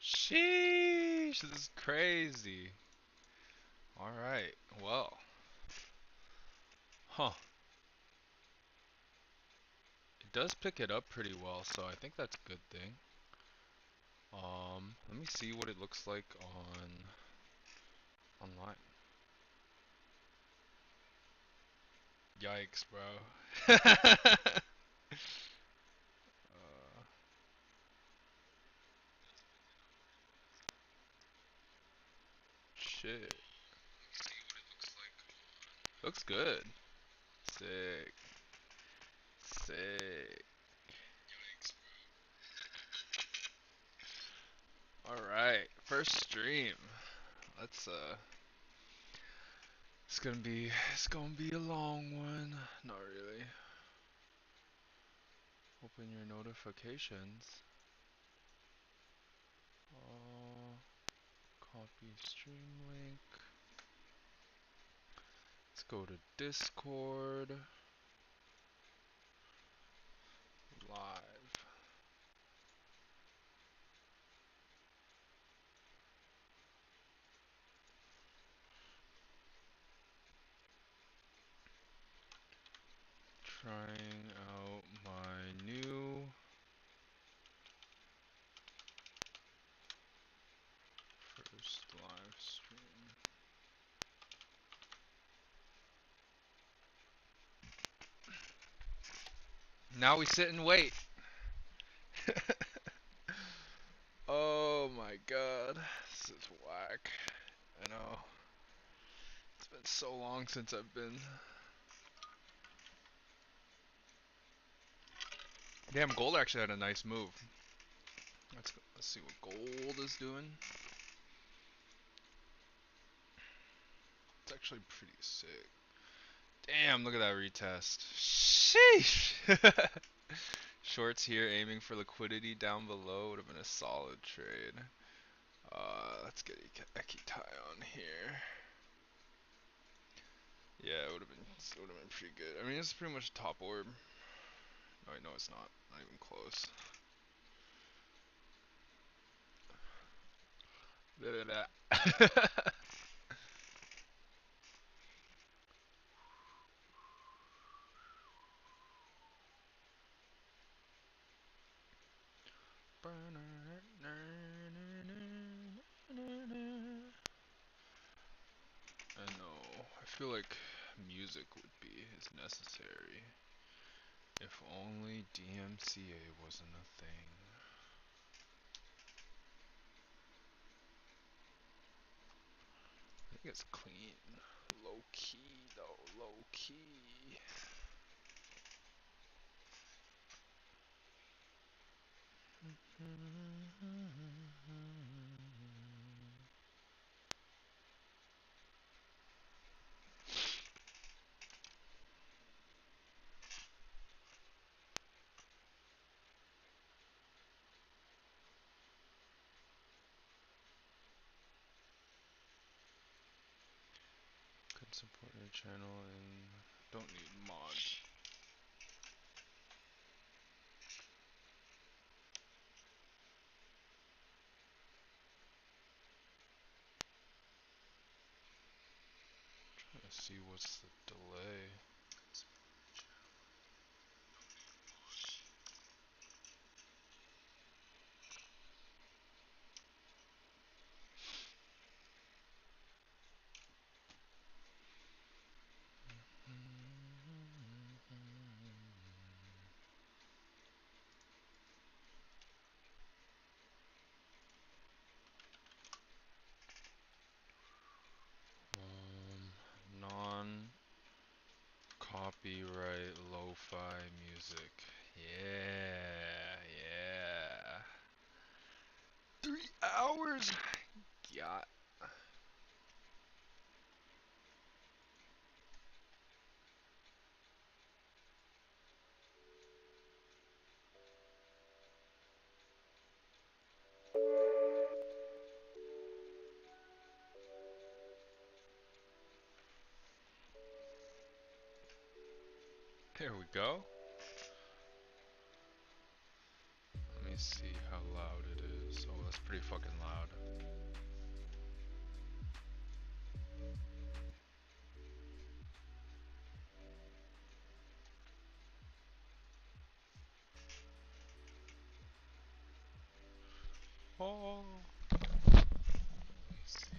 Sheesh, this is crazy. Alright, well. Huh. It does pick it up pretty well, so I think that's a good thing. Let me see what it looks like online. Yikes, bro. Shit. Looks good. Sick. Sick. Alright, first stream. Let's it's gonna be a long one. Not really. Open your notifications. Copy stream link. Let's go to Discord. Live. Trying out my new first live stream. Now we sit and wait. Oh my god, this is whack. I know. It's been so long since I've been. Damn, gold actually had a nice move. Let's see what gold is doing. It's actually pretty sick. Damn, look at that retest. Sheesh. Shorts here, aiming for liquidity down below. Would have been a solid trade. Let's get Ekitai on here. Yeah, it would have been pretty good. I mean, it's pretty much top orb. Oh, no, it's not. Not even close. I know. I feel like music would be as necessary. If only DMCA wasn't a thing. I think it's clean. Low key though, low key. Could support your channel and don't need mods. Trying to see what's the delay. Non-copyright lo-fi music. Yeah, yeah. 3 hours? Yeah. There we go. Let me me see how loud it is. Oh, that's pretty fucking loud. Oh. Let me see.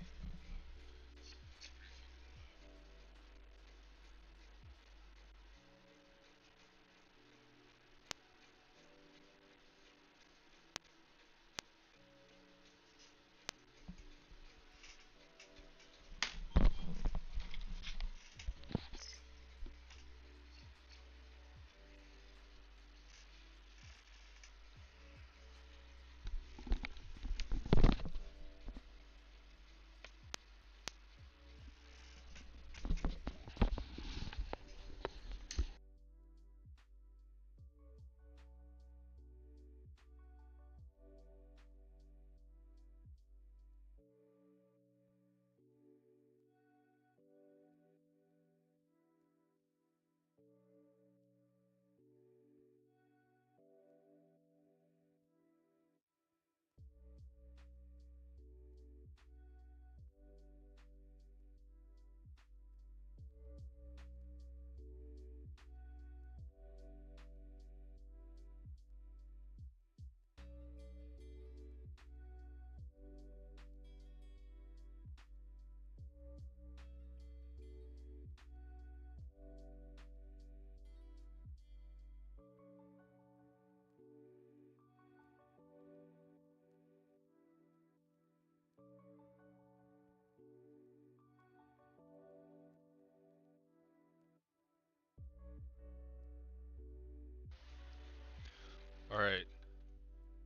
Alright,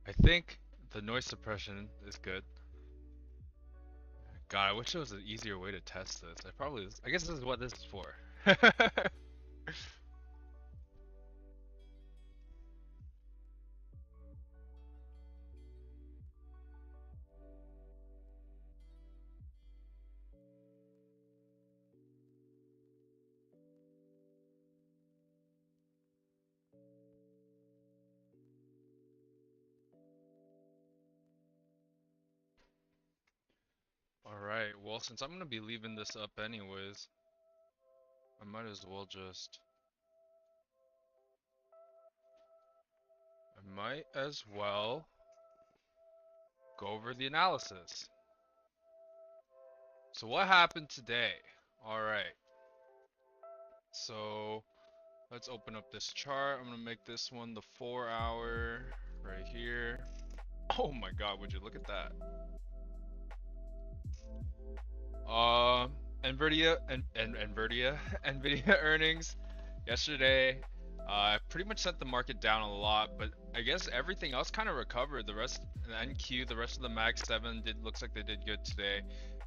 I think the noise suppression is good. God, I wish there was an easier way to test this. I guess this is what this is for. Alright, well, since I'm gonna be leaving this up anyways, I might as well go over the analysis. So what happened today? Alright, so let's open up this chart. I'm gonna make this one the 4-hour right here. Oh my god, would you look at that? Nvidia earnings yesterday. Pretty much sent the market down a lot, but I guess everything else kind of recovered. The rest, the NQ, the rest of the Mag 7 looks like they did good today,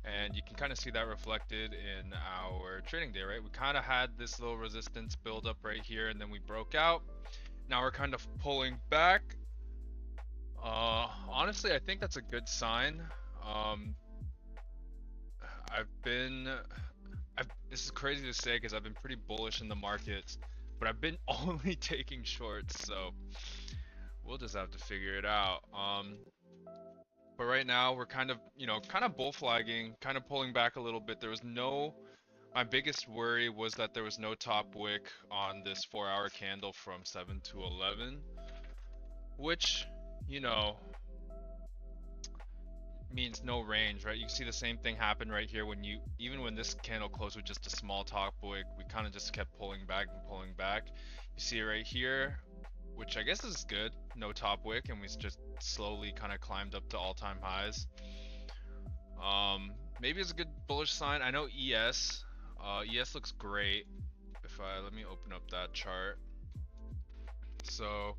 and you can kind of see that reflected in our trading day, right? We kind of had this little resistance build up right here, and then we broke out. Now we're kind of pulling back. Honestly, I think that's a good sign. This is crazy to say because I've been pretty bullish in the markets, but I've been only taking shorts, so we'll just have to figure it out. But right now we're kind of, kind of bull flagging, kind of pulling back a little bit. My biggest worry was that there was no top wick on this 4-hour candle from 7 to 11, which, means no range, right? You see the same thing happen right here even when this candle closed with just a small top wick, we kind of just kept pulling back and pulling back. You see it right here, which I guess is good, no top wick, and we just slowly kind of climbed up to all-time highs. Maybe it's a good bullish sign. I know ES looks great. Let me open up that chart. So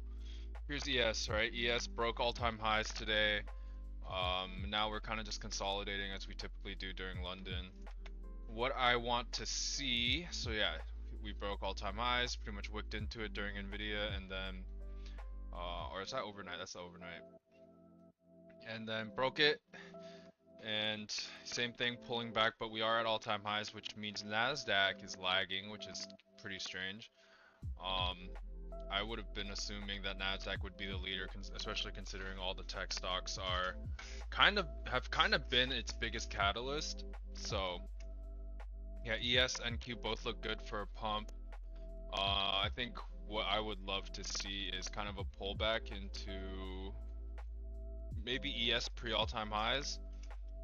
here's ES, right? ES broke all-time highs today. Now we're kind of just consolidating as we typically do during London. What I want to see, so yeah, we broke all-time highs, pretty much wicked into it during Nvidia, and then, or is that overnight? That's the overnight. And then broke it, and same thing, pulling back, but we are at all-time highs, which means Nasdaq is lagging, which is pretty strange. I would have been assuming that Nasdaq would be the leader, especially considering all the tech stocks are have been its biggest catalyst. So yeah, ES and Q both look good for a pump. I think what I would love to see is kind of a pullback into maybe ES pre all-time highs.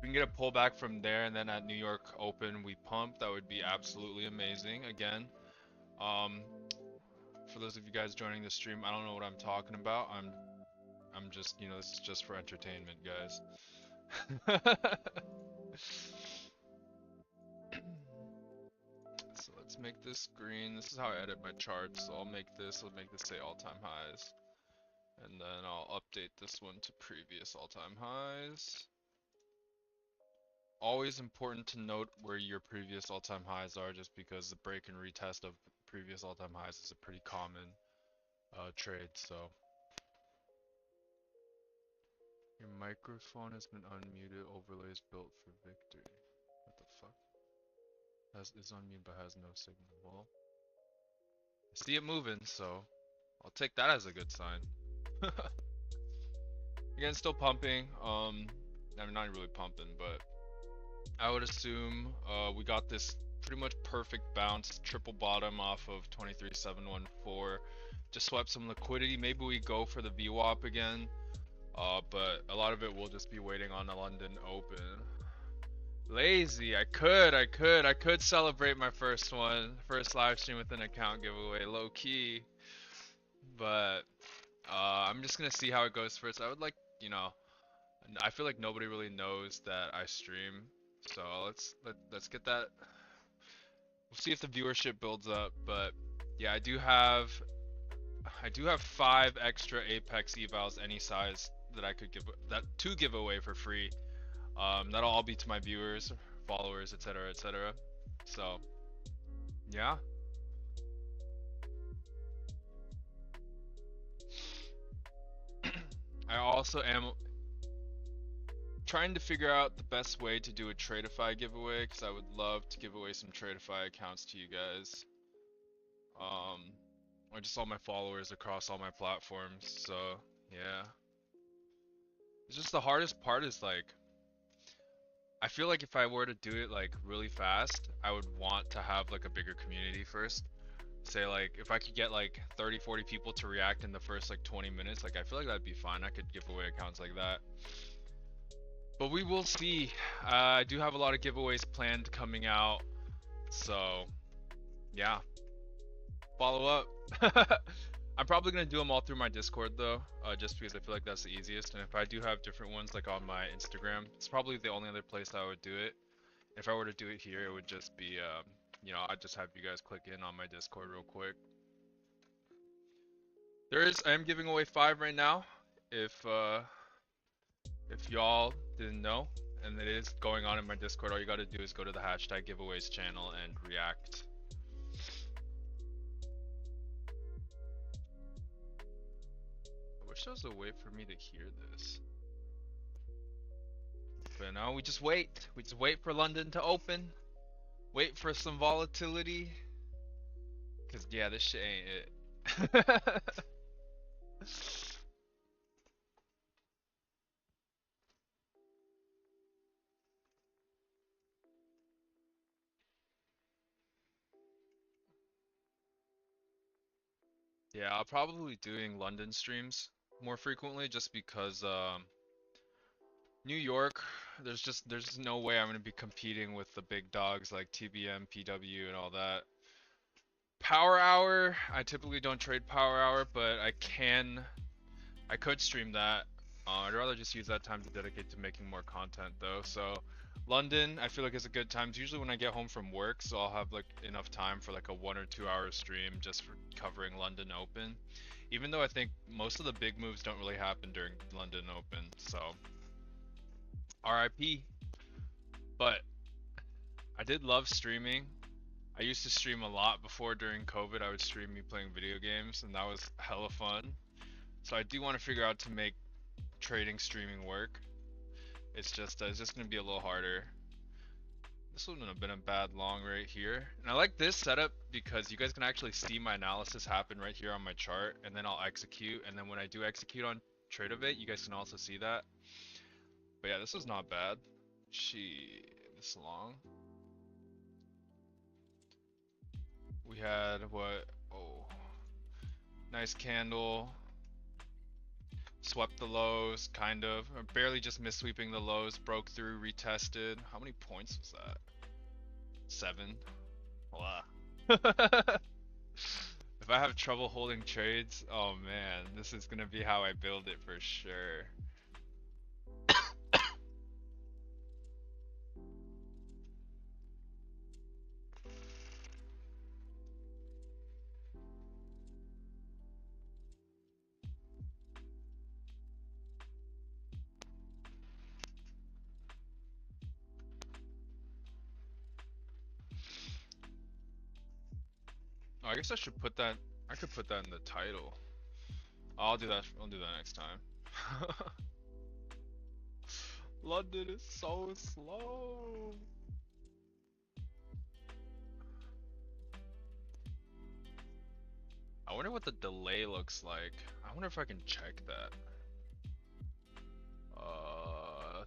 We can get a pullback from there, and then at New York Open we pump. That would be absolutely amazing. Again, for those of you guys joining the stream, I don't know what I'm talking about. I'm just, you know, this is just for entertainment, guys. So let's make this green. This is how I edit my charts. So I'll make this say all-time highs. And then I'll update this one to previous all-time highs. Always important to note where your previous all-time highs are, just because the break and retest of previous all-time highs is a pretty common trade. So your microphone has been unmuted. Overlays built for victory. What the fuck? Is unmuted but has no signal. Well, I see it moving, so I'll take that as a good sign. Again, still pumping. I mean, not really pumping, but I would assume we got this pretty much perfect bounce, triple bottom off of 23,714. Just swept some liquidity. Maybe we go for the VWAP again, but a lot of it will just be waiting on the London Open. Lazy. I could celebrate my first live stream with an account giveaway, low key. But I'm just gonna see how it goes first. I would like, you know, I feel like nobody really knows that I stream, so let's get that. We'll see if the viewership builds up. But yeah, I do have 5 extra Apex evals any size that I could give away for free. That'll all be to my viewers, followers, etc., etc. So yeah. I also am trying to figure out the best way to do a Tradeify giveaway, because I would love to give away some Tradeify accounts to you guys. Or just all my followers across all my platforms. So yeah. It's just the hardest part is, like, I feel like if I were to do it like really fast, I would want to have like a bigger community first. Say like if I could get like 30-40 people to react in the first like 20 minutes, like I feel like that'd be fine. I could give away accounts like that. But we will see. I do have a lot of giveaways planned coming out. So yeah. Follow up. I'm probably gonna do them all through my Discord though, just because I feel like that's the easiest. And if I do have different ones like on my Instagram, it's probably the only other place I would do it. If I were to do it here, it would just be, you know, I'd just have you guys click in on my Discord real quick. I am giving away 5 right now, if y'all didn't know, and it is going on in my Discord. All you gotta do is go to the hashtag giveaways channel and react. I wish there was a way for me to hear this. But no, we just wait. We just wait for London to open. Wait for some volatility. Cause yeah, this shit ain't it. Yeah, I'll probably be doing London streams more frequently, just because New York, there's no way I'm gonna be competing with the big dogs like TBM, PW, and all that. Power Hour, I typically don't trade Power Hour, but I could stream that. I'd rather just use that time to dedicate to making more content though. So London, I feel like is a good time. It's usually when I get home from work, so I'll have like enough time for like a 1 or 2 hour stream just for covering London Open. Even though I think most of the big moves don't really happen during London Open, so RIP. But I did love streaming. I used to stream a lot before. During COVID, I would stream me playing video games, and that was hella fun. So I do want to figure out to make trading streaming work. It's just gonna be a little harder. This wouldn't have been a bad long right here. And I like this setup because you guys can actually see my analysis happen right here on my chart, and then I'll execute, and then when I do execute on trade of it, you guys can also see that. But yeah, this was not bad. This long. We had what? Oh, nice candle. Swept the lows, kind of. Or barely just missed sweeping the lows. Broke through, retested. How many points was that? 7. Wow. If I have trouble holding trades, oh man, this is gonna be how I build it for sure. Oh, I guess I should put that. I could put that in the title. I'll do that. I'll do that next time. London is so slow. I wonder what the delay looks like. I wonder if I can check that.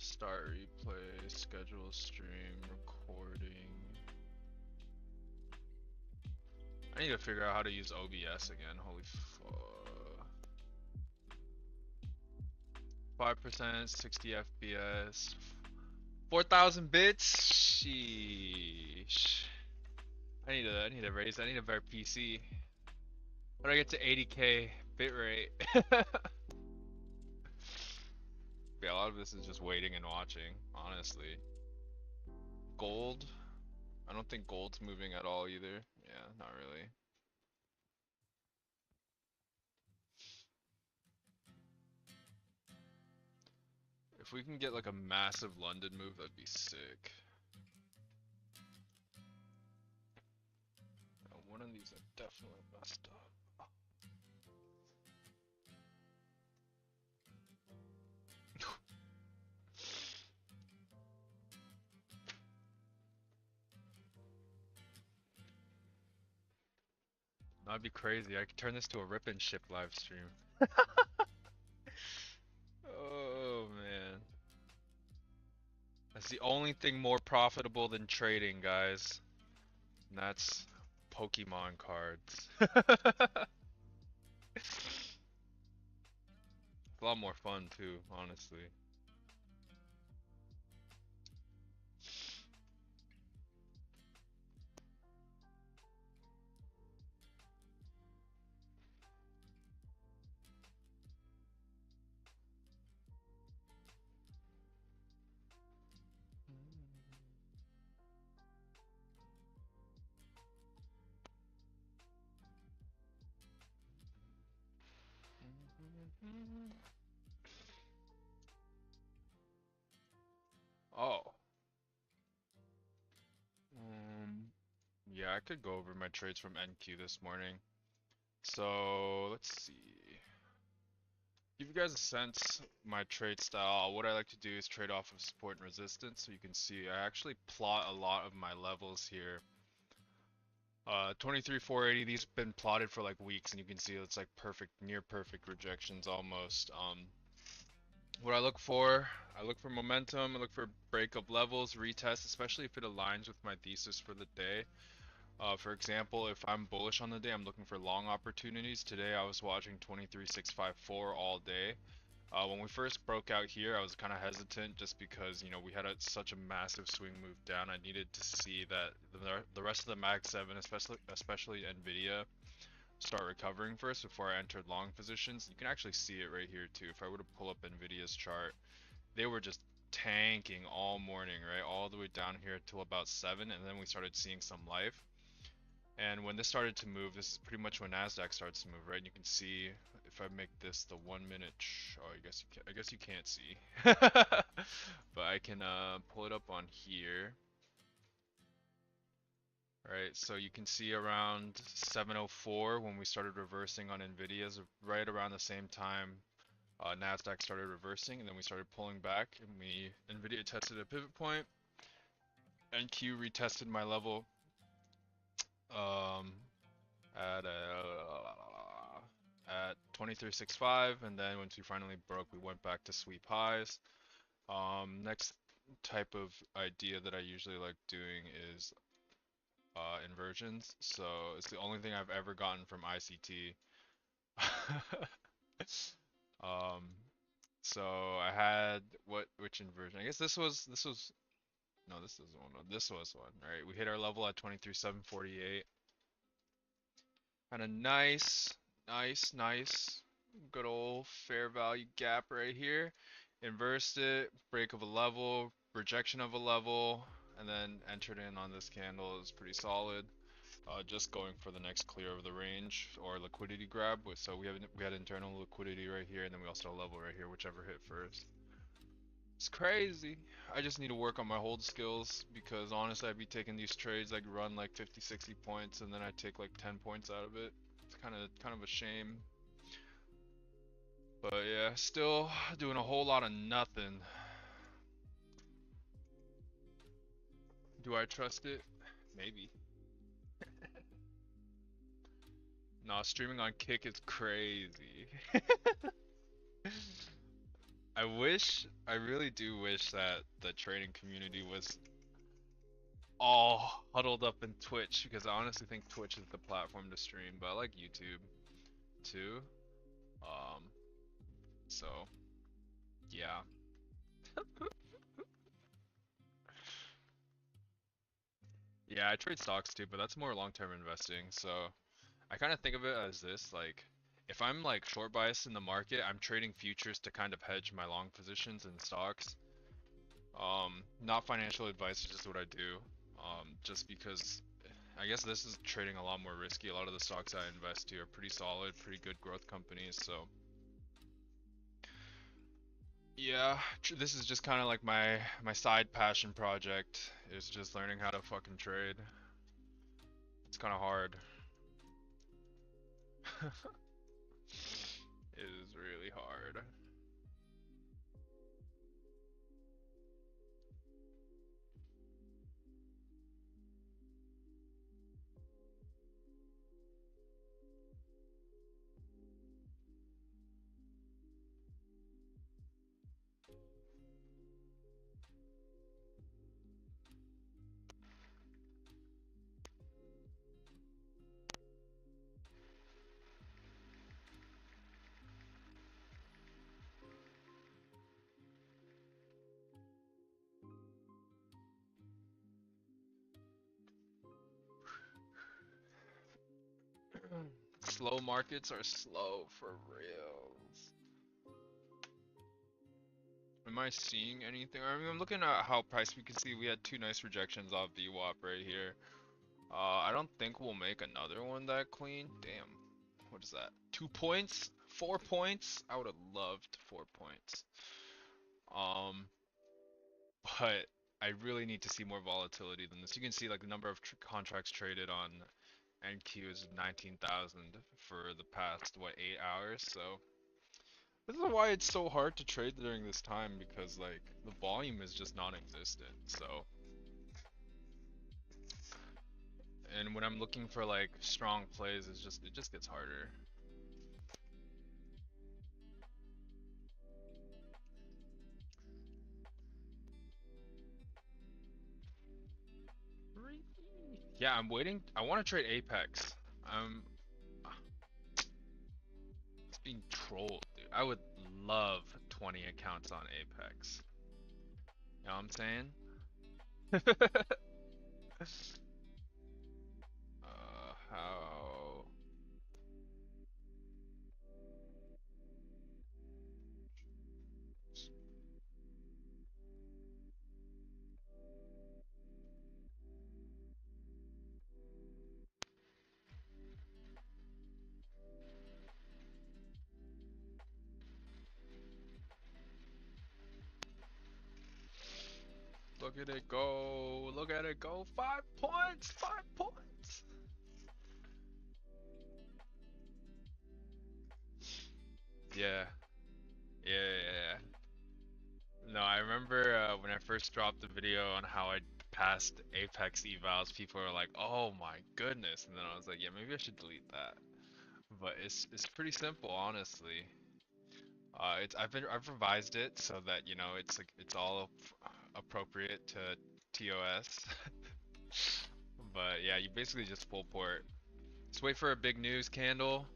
Start replay, schedule stream, recording. I need to figure out how to use OBS again. Holy fuck. 5%, 60 FPS, 4,000 bits. Sheesh. I need to raise. I need a better PC. How do I get to 80k bitrate? Yeah, a lot of this is just waiting and watching, honestly. Gold. I don't think gold's moving at all either. Yeah, not really. If we can get like a massive London move, that'd be sick. Now, one of these I definitely messed up. That'd be crazy. I could turn this to a rip and ship live stream. Oh man. That's the only thing more profitable than trading, guys. And that's Pokemon cards. It's a lot more fun too, honestly. Oh. Yeah, I could go over my trades from NQ this morning. So, let's see. Give you guys a sense my trade style. What I like to do is trade off of support and resistance. So you can see I actually plot a lot of my levels here. 23,480, these have been plotted for like weeks, and you can see it's like perfect, near perfect rejections almost. What I look for momentum, I look for breakup levels, retest, especially if it aligns with my thesis for the day. For example, if I'm bullish on the day, I'm looking for long opportunities. Today I was watching 23,654 all day. When we first broke out here, I was kind of hesitant just because, you know, we had such a massive swing move down. I needed to see that the rest of the Mag 7, especially Nvidia, start recovering first before I entered long positions. You can actually see it right here too. If I were to pull up Nvidia's chart, they were just tanking all morning, right? All the way down here till about 7, and then we started seeing some life. And when this started to move, this is pretty much when Nasdaq starts to move, right? And you can see if I make this the 1 minute, oh, I guess you can't see, but I can pull it up on here. Right, so you can see around 7:04 when we started reversing on Nvidia's, right around the same time Nasdaq started reversing, and then we started pulling back, and Nvidia tested a pivot point, NQ retested my level um, at 23.65, and then once we finally broke, we went back to sweep highs. Next type of idea that I usually like doing is inversions. So it's the only thing I've ever gotten from ICT. um, so I had which inversion? I guess this was no, this isn't one. This was one. All right, we hit our level at 23,748. Had a nice, good old fair value gap right here. Inversed it, break of a level, rejection of a level, and then entered in on this candle is pretty solid. Just going for the next clear of the range or liquidity grab. So we had internal liquidity right here, and then we also had a level right here, whichever hit first. It's crazy. I just need to work on my hold skills because honestly, I'd be taking these trades like run like 50, 60 points, and then I take like 10 points out of it. It's kind of a shame. But yeah, still doing a whole lot of nothing. Do I trust it? Maybe. Nah, streaming on Kick is crazy. I really do wish that the trading community was all huddled up in Twitch because I honestly think Twitch is the platform to stream, but I like YouTube too. Um, so yeah. Yeah, I trade stocks too, but that's more long-term investing. So I kind of think of it as this, like if I'm like short biased in the market, I'm trading futures to kind of hedge my long positions in stocks. Not financial advice, it's just what I do. Just because I guess this is trading a lot more risky. A lot of the stocks I invest to are pretty solid, pretty good growth companies. So yeah, this is just kind of like my side passion project is just learning how to fucking trade. It's kind of hard. It is really hard. Slow markets are slow for reals. Am I seeing anything? I mean, I'm looking at how price. We can see we had two nice rejections off VWAP right here. I don't think we'll make another one that clean. Damn. What is that? 2 points? 4 points? I would have loved 4 points. Um, but I really need to see more volatility than this. You can see like the number of contracts traded on NQ is 19,000 for the past, what, 8 hours? So this is why it's so hard to trade during this time because like the volume is just non-existent. So, and when I'm looking for like strong plays, it just gets harder. Yeah, I'm waiting. I want to trade Apex. I'm It's being trolled, dude. I would love 20 accounts on Apex. You know what I'm saying? How? Look at it go. Look at it go. 5 points. 5 points. Yeah. Yeah. No, I remember when I first dropped the video on how I past Apex evals, people are like, "Oh my goodness," and then I was like, "Yeah, maybe I should delete that." But it's pretty simple, honestly. I've revised it so that it's like it's all appropriate to TOS. But yeah, you basically just full port. Just wait for a big news candle.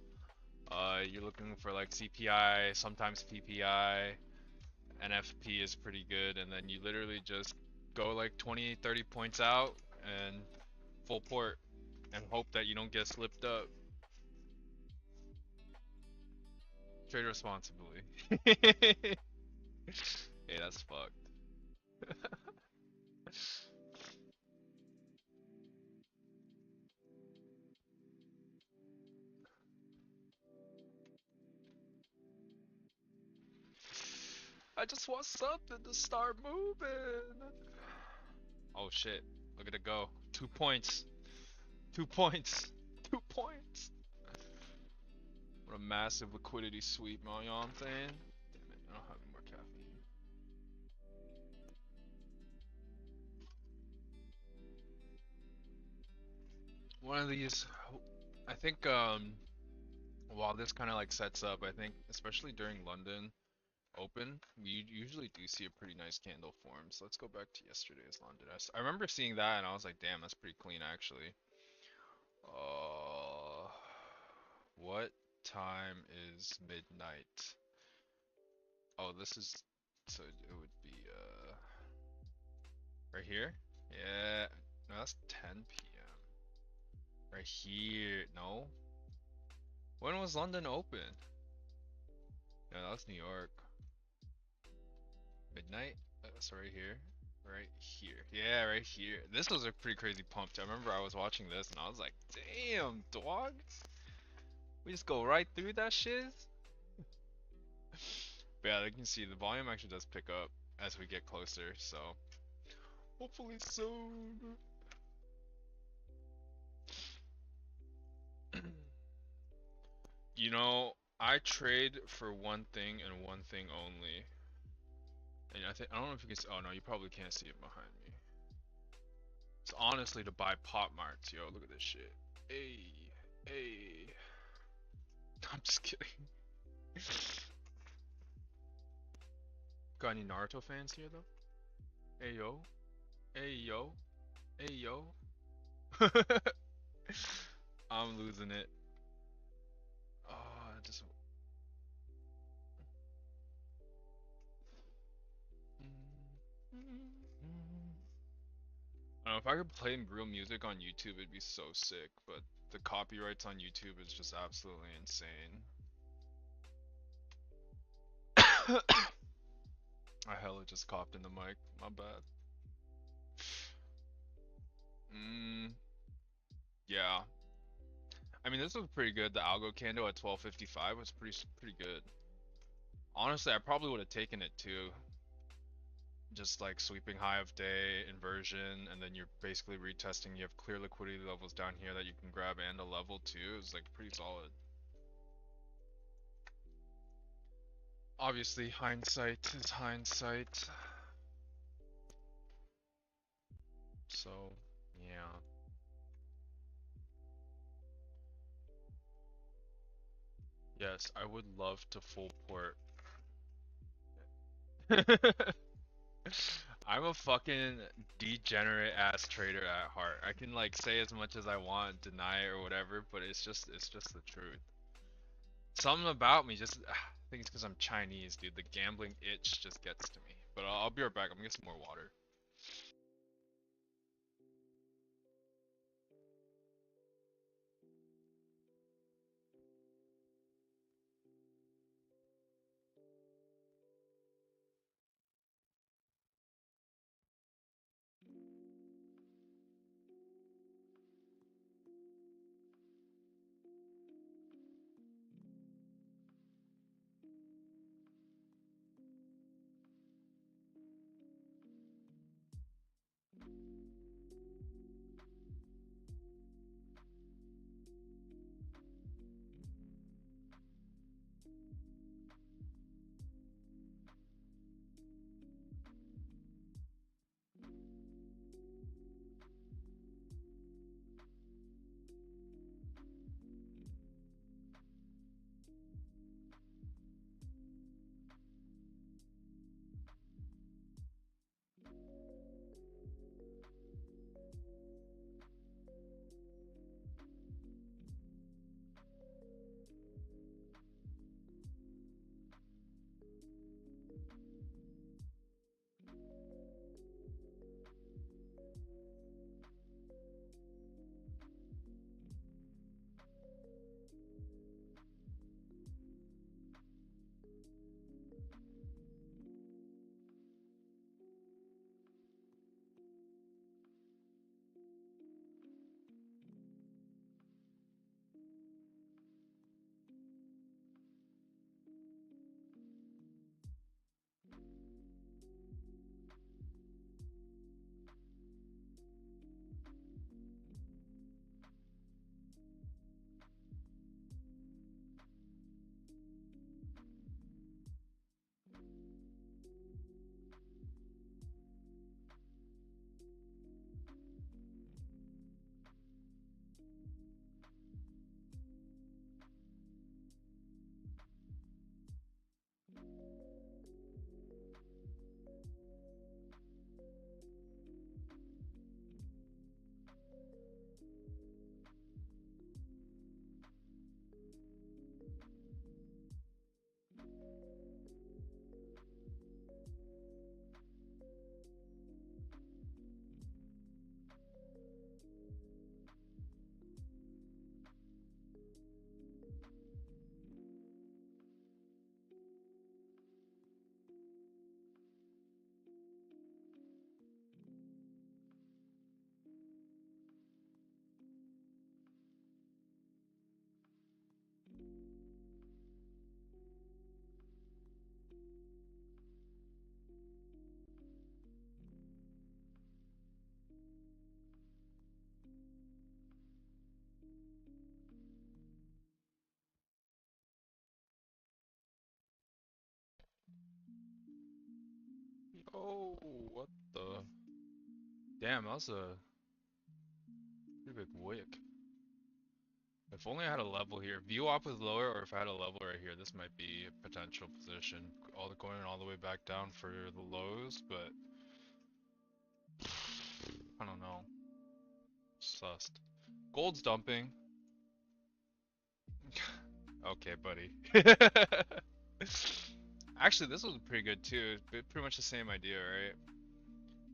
You're looking for like CPI, sometimes PPI. NFP is pretty good, and then you literally just go like 20, 30 points out and full port and hope that you don't get slipped up. Trade responsibly. Hey, that's fucked. I just want something to start moving. Oh shit, look at it go. 2 points. 2 points. 2 points. What a massive liquidity sweep, man, you know what I'm saying? Damn it, I don't have any more caffeine. One of these, I think, while this kind of like sets up, I think, especially during London Open, we usually do see a pretty nice candle form. So let's go back to yesterday's London. I remember seeing that and I was like, damn, that's pretty clean actually. Uh, what time is midnight? Oh, this is, so it would be, right here? Yeah, no, that's 10 p.m. Right here, no? When was London open? No, that was New York. Midnight? That's right here. Right here. Yeah, right here. This was a pretty crazy pump. I remember I was watching this and I was like, damn, dog. We just go right through that shit. But yeah, you can see the volume actually does pick up as we get closer, so hopefully soon. You know, I trade for one thing and one thing only. And I don't know if you can see, oh no, you probably can't see it behind me. It's honestly to buy pop marts, yo. Look at this shit. Hey, hey. I'm just kidding. Got any Naruto fans here though? Hey yo, hey yo, hey yo. I'm losing it. Oh, I just. I don't know if I could play real music on YouTube, it'd be so sick. But the copyrights on YouTube is just absolutely insane. I hella just coughed in the mic. My bad. Yeah. I mean, this was pretty good. The algo candle at 12.55 was pretty good. Honestly, I probably would have taken it too. Just like sweeping high of day, inversion, and then you're basically retesting. You have clear liquidity levels down here that you can grab and a level too. It's like pretty solid. Obviously, hindsight is hindsight. So, yeah. Yes, I would love to full port. I'm a fucking degenerate ass trader at heart. I can like say as much as I want, deny it or whatever, but it's just the truth. Something about me just I think it's because I'm Chinese, dude. The gambling itch just gets to me. But I'll be right back. I'm gonna get some more water. Oh, what the? Damn, that was a pretty big wick. If only I had a level here. VWAP was lower, or if I had a level right here, this might be a potential position. Going all the way back down for the lows, but I don't know. Sussed. Gold's dumping. Okay, buddy. Actually, this was pretty good too. Pretty much the same idea, right?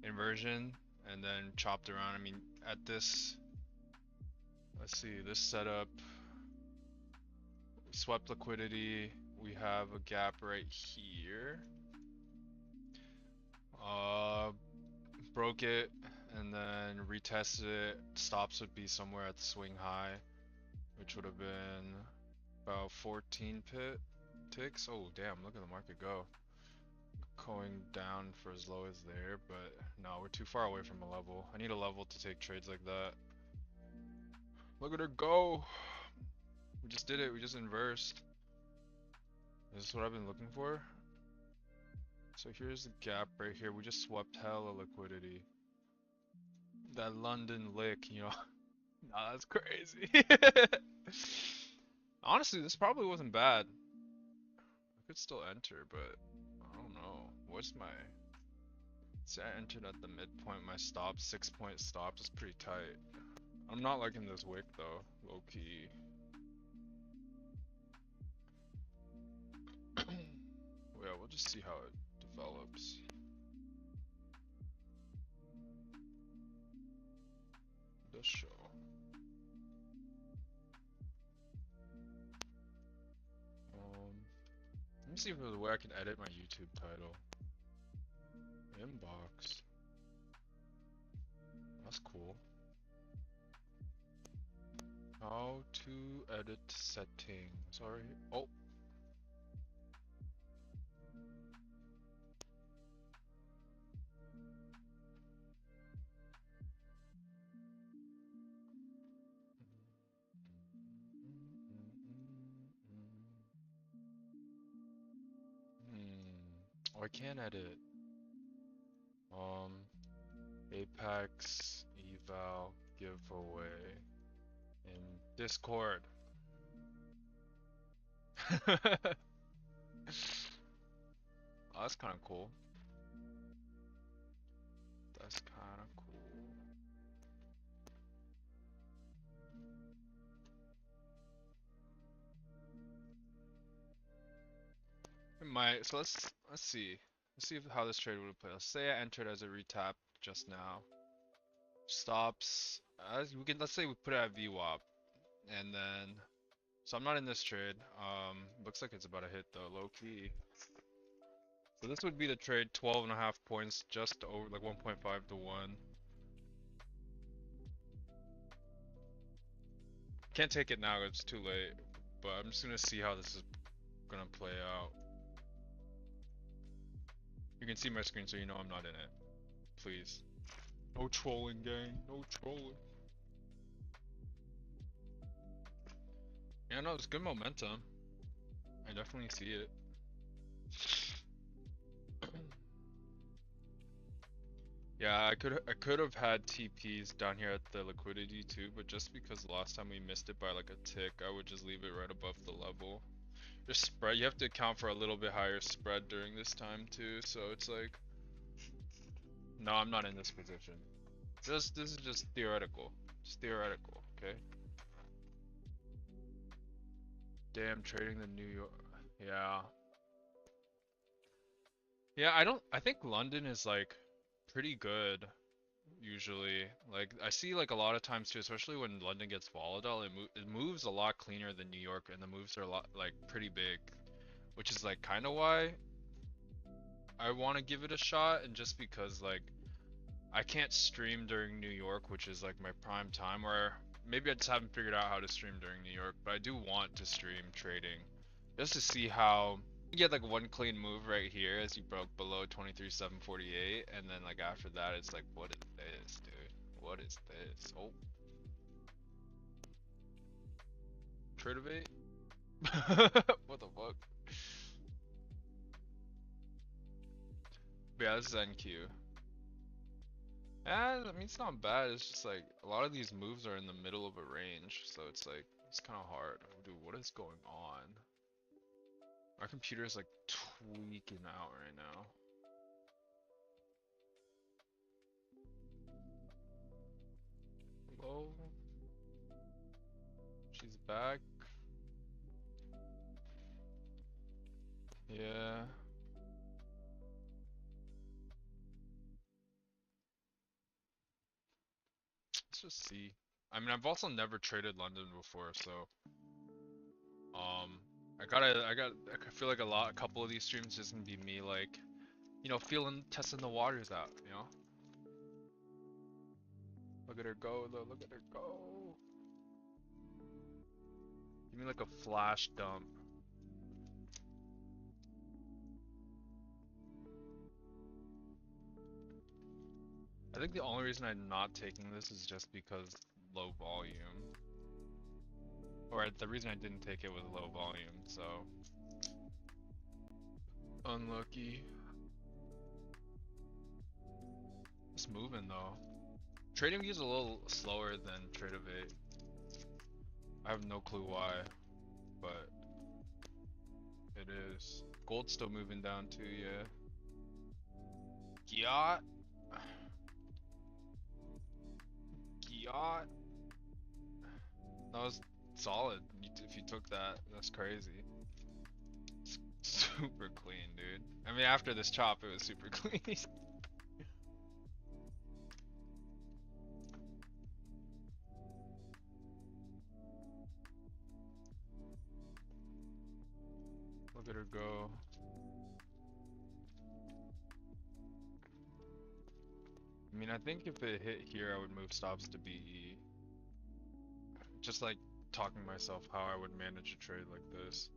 Inversion, and then chopped around. I mean, at this, let's see, this setup, we swept liquidity. We have a gap right here. Broke it, and then retested it. Stops would be somewhere at the swing high, which would have been about 14 ticks. Oh, damn, look at the market go. Going down for as low as there, but no, we're too far away from a level. I need a level to take trades like that. Look at her go! We just did it, we just inversed. Is this what I've been looking for? So here's the gap right here. We just swept hella liquidity. That London lick, you know. Nah, that's crazy. Honestly, this probably wasn't bad. I could still enter, but I don't know. What's my... See, I entered at the midpoint. My stop, 6-point stop, is pretty tight. I'm not liking this wick though, low key. Yeah, we'll just see how it develops. It does show. Let me see if there's a way I can edit my YouTube title. Inbox. That's cool. How to edit settings. Sorry. Oh. Oh, I can edit. Apex Eval giveaway in Discord. Oh, that's kind of cool. That's kind of cool. So let's see. Let's see how this trade would play. Let's say I entered as a retap just now. Stops as we can. Let's say we put it at VWAP, and then so I'm not in this trade. Looks like it's about to hit though, low key. So this would be the trade, 12.5 points, just over like 1.5 to 1. Can't take it now, it's too late. But I'm just gonna see how this is gonna play out. You can see my screen so you know I'm not in it. Please. No trolling, gang. No trolling. Yeah, no, it's good momentum. I definitely see it. Yeah, I could have had TPs down here at the liquidity too, but just because last time we missed it by like a tick, I would just leave it right above the level. Your spread, you have to account for a little bit higher spread during this time too, so it's like, no, I'm not in this position. This is just theoretical. It's theoretical, okay? Damn, trading the New York. Yeah. Yeah, I think London is like pretty good usually. Like I see like a lot of times too, especially when London gets volatile, it moves a lot cleaner than New York, and the moves are a lot like pretty big, which is like kind of why I want to give it a shot. And just because like I can't stream during New York, which is like my prime time, or maybe I just haven't figured out how to stream during New York, but I do want to stream trading just to see how you get like one clean move right here as you broke below 23,748, and then like after that it's like, what is this, dude? What is this? Oh, trade evade? What the fuck? Yeah, this is NQ. Yeah, I mean, it's not bad. It's just like a lot of these moves are in the middle of a range, so it's like it's kind of hard. Dude, what is going on? My computer is like tweaking out right now. Hello? She's back. Yeah. Let's just see. I mean, I've also never traded London before, so I feel like a couple of these streams just gonna be me like, you know, testing the waters out, you know? Look at her go though, look at her go. Give me like a flash dump. I think the only reason I'm not taking this is just because low volume. Or the reason I didn't take it was low volume, so. Unlucky. It's moving though. Trading View is a little slower than Trade-of-8. I have no clue why, but it is. Gold's still moving down too, yeah. Yacht. Yacht. That was solid. If you took that, that's crazy. Super clean, dude. I mean, after this chop, it was super clean. Look at her go. I mean, I think if it hit here, I would move stops to BE. Just like talking to myself how I would manage a trade like this.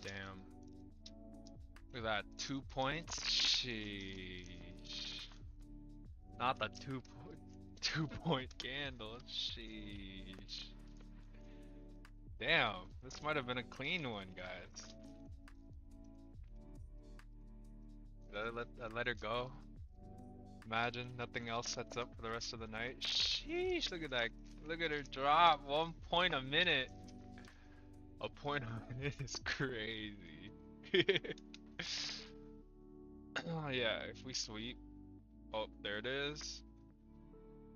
Damn. Look at that, 2 points? Sheesh. Not the 2 point candle. Sheesh. Damn, this might have been a clean one, guys. Did I let her go? Imagine nothing else sets up for the rest of the night. Sheesh, look at that. Look at her drop. 1 point a minute. A point a minute is crazy. Oh yeah, if we sweep. Oh, there it is.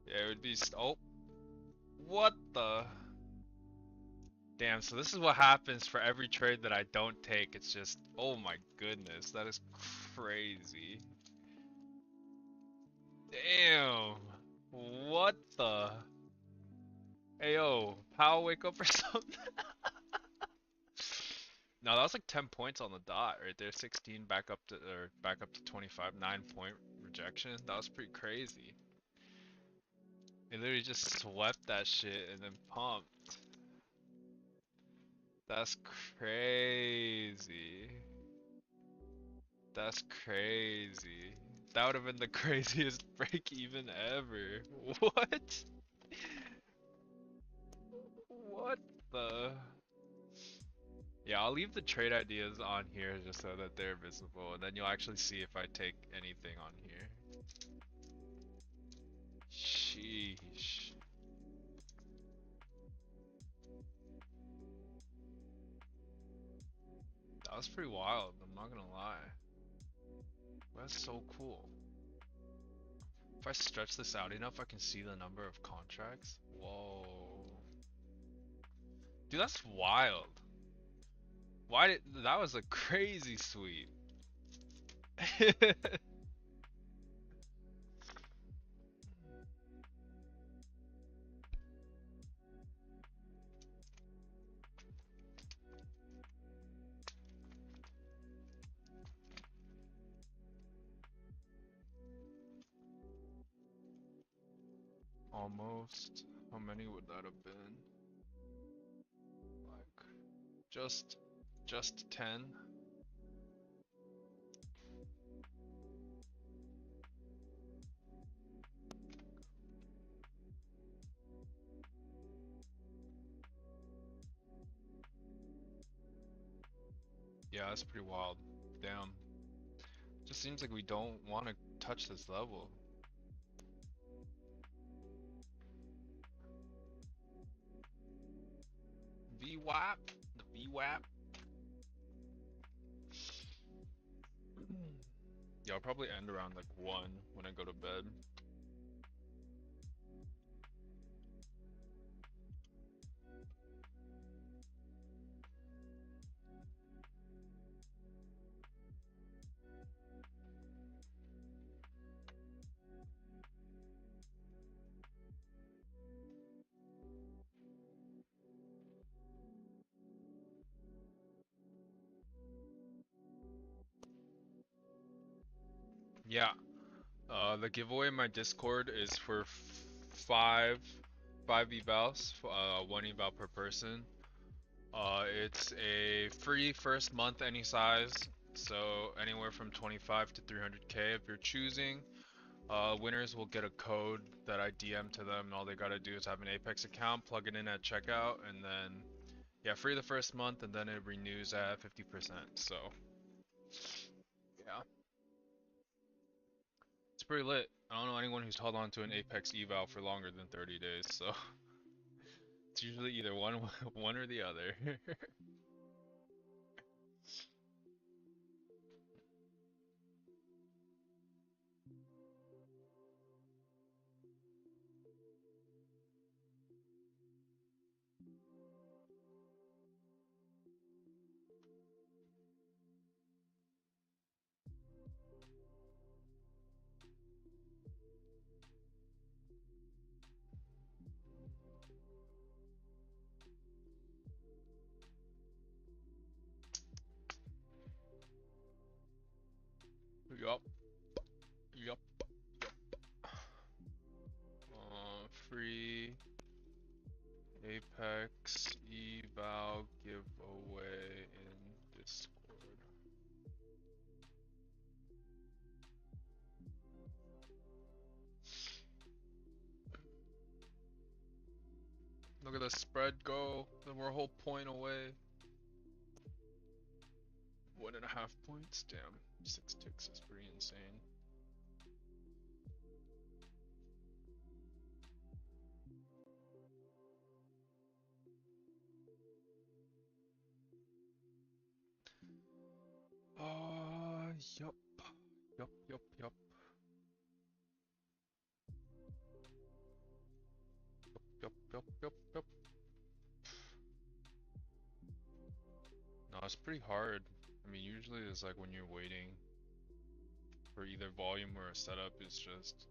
Yeah, it would be. Oh. What the? Damn, so this is what happens for every trade that I don't take. It's just, oh my goodness, that is crazy. Damn. What the? Hey yo, Powell wake up or something? No, that was like 10 points on the dot right there. 16 back up to 25, 9-point rejection. That was pretty crazy. They literally just swept that shit and then pumped. That's crazy. That's crazy. That would have been the craziest break even ever. What? What the? Yeah, I'll leave the trade ideas on here just so that they're visible, and then you'll actually see if I take anything on here. Sheesh. That was pretty wild, I'm not gonna lie. That's so cool. If I stretch this out enough, I can see the number of contracts. Whoa. Dude, that's wild. That was a crazy sweep. almost. How many would that have been? Like, just 10? Yeah, that's pretty wild. Damn. Just seems like we don't want to touch this level. VWAP? The VWAP? Yeah, I'll probably end around like 1 when I go to bed. Yeah, the giveaway in my Discord is for five evals, one eval per person. It's a free first month any size, so anywhere from 25 to 300k if you're choosing. Winners will get a code that I DM to them. All they gotta do is have an Apex account, plug it in at checkout, and then yeah, free the first month, and then it renews at 50%. So yeah, it's pretty lit. I don't know anyone who's held on to an Apex eval for longer than 30 days, so it's usually either one or the other. Yup. Yup. Free Apex eval giveaway in Discord. Look at the spread go. We're a whole point away. 1.5 points. Damn. 6 ticks is pretty insane. Yup. Yup, yup, yup. Yup, yup, yup, yup. No, it's pretty hard. I mean, usually it's like when you're waiting for either volume or a setup, it's just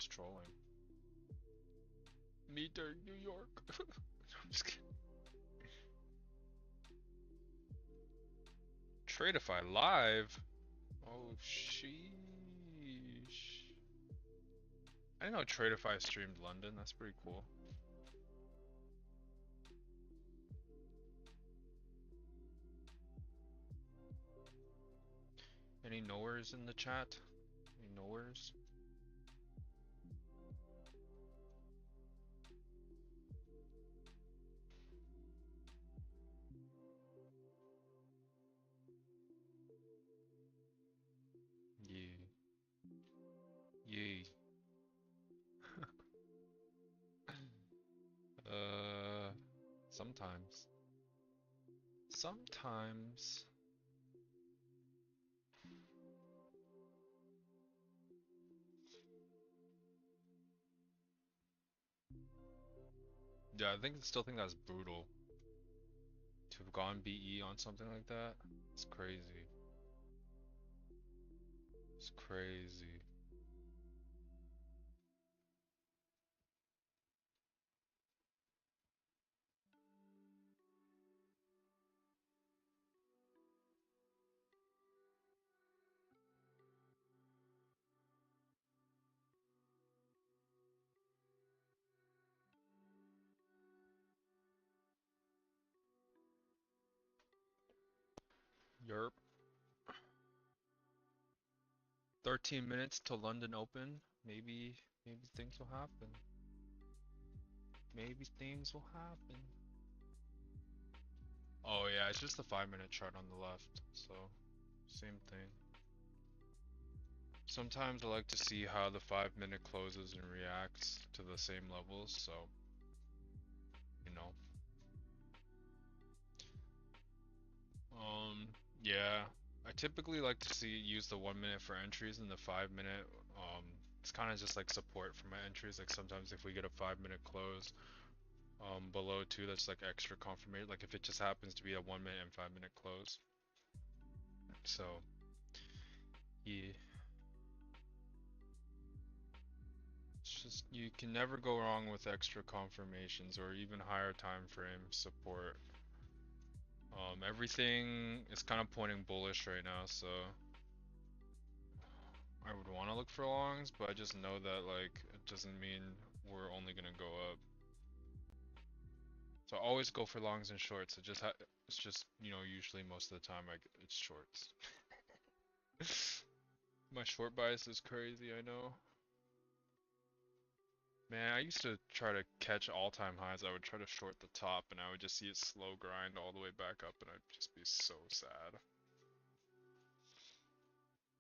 trolling. Me during New York. I'm just kidding. Tradeify live? Oh, sheesh. I didn't know Tradeify streamed London. That's pretty cool. Any knowers in the chat? Any knowers? Yeah. Yay. Sometimes. Sometimes. Yeah, still think that's brutal. To have gone BE on something like that. It's crazy. It's crazy. Yerp. 13 minutes till London Open. Maybe things will happen. Maybe things will happen. Oh yeah, it's just the 5-minute chart on the left, so same thing. Sometimes I like to see how the 5-minute closes and reacts to the same levels, so you know. Yeah, I typically like to use the 1 minute for entries and the 5-minute. It's kind of just like support for my entries. Like sometimes if we get a 5-minute close below 2, that's like extra confirmation. Like if it just happens to be a 1 minute and 5-minute close. So yeah, it's just you can never go wrong with extra confirmations or even higher time frame support. Everything is kind of pointing bullish right now, so I would want to look for longs, but I just know that like it doesn't mean we're only gonna go up. So I always go for longs and shorts. It's just you know usually most of the time it's shorts. My short bias is crazy, I know. Man, I used to try to catch all-time highs. I would try to short the top, and I would just see it slow grind all the way back up, and I'd just be so sad.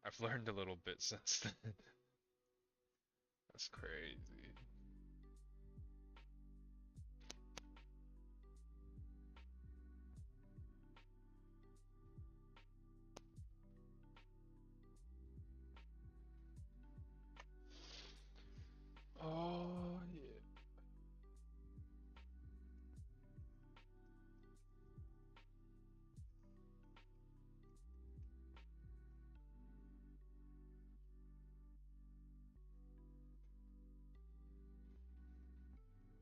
I've learned a little bit since then. That's crazy. Oh, yeah.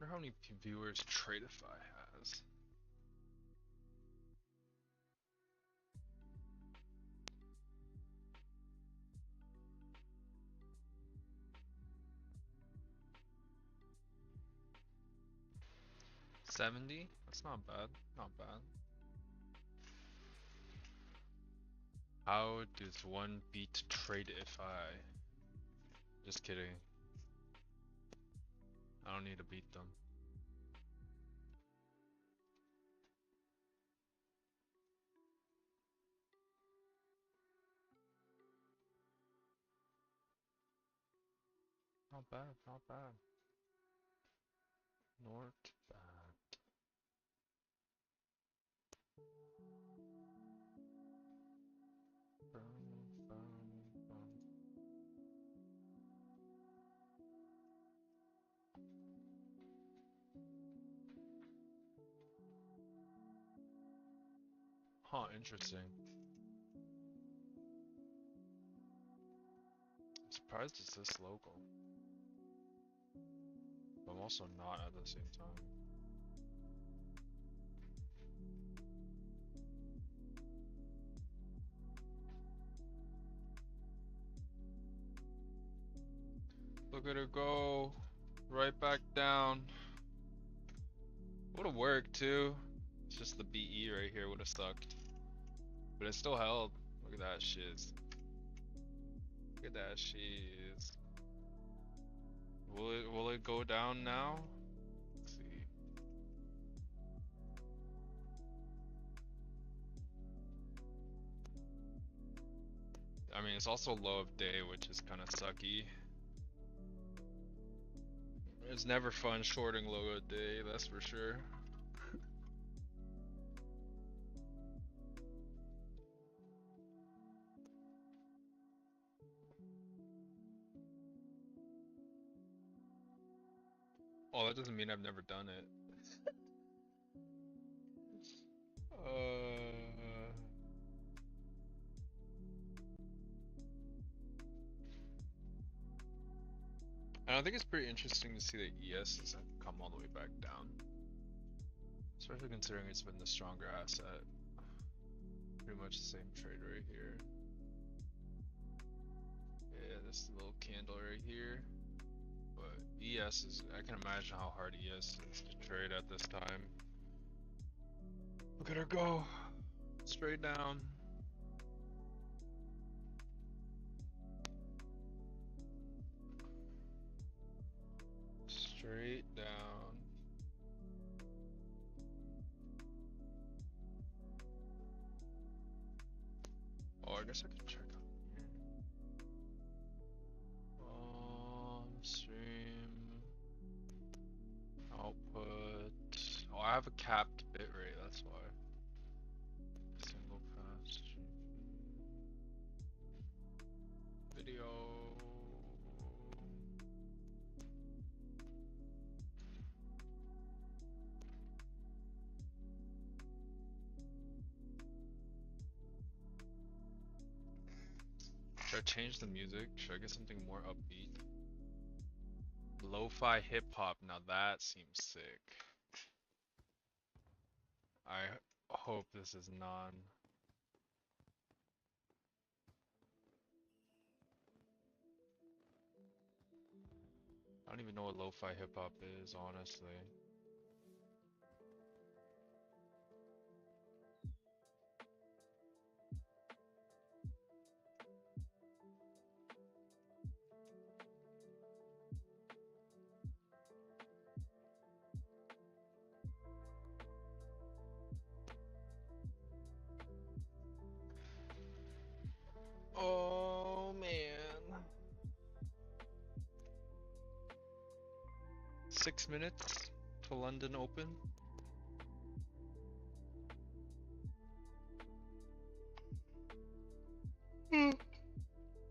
I wonder how many viewers Tradeify has. $70? That's not bad. Not bad. How does one beat Tradeify? Just kidding. I don't need to beat them. Not bad, not bad. Not bad. Huh, interesting. I'm surprised it's this local. But I'm also not at the same time. Look at her go. Right back down. Would've worked too. It's just the BE right here would've sucked. But it still held. Look at that shiz. Look at that shiz. Will it go down now? Let's see. I mean, it's also low of day, which is kind of sucky. It's never fun shorting low of day, that's for sure. Oh, that doesn't mean I've never done it. And I think it's pretty interesting to see that ES has come all the way back down. Especially considering it's been the stronger asset. Pretty much the same trade right here. Yeah, this little candle right here. But ES is, I can imagine how hard ES is to trade at this time. Look at her go. Straight down. guess I could check on here. Stream output. Oh, I have a capped bitrate. That's why. Single pass video. Should I change the music? Should I get something more upbeat? Lo-fi hip-hop, now that seems sick. I hope this is non. I don't even know what lo-fi hip-hop is, honestly. Oh man. 6 minutes to London Open.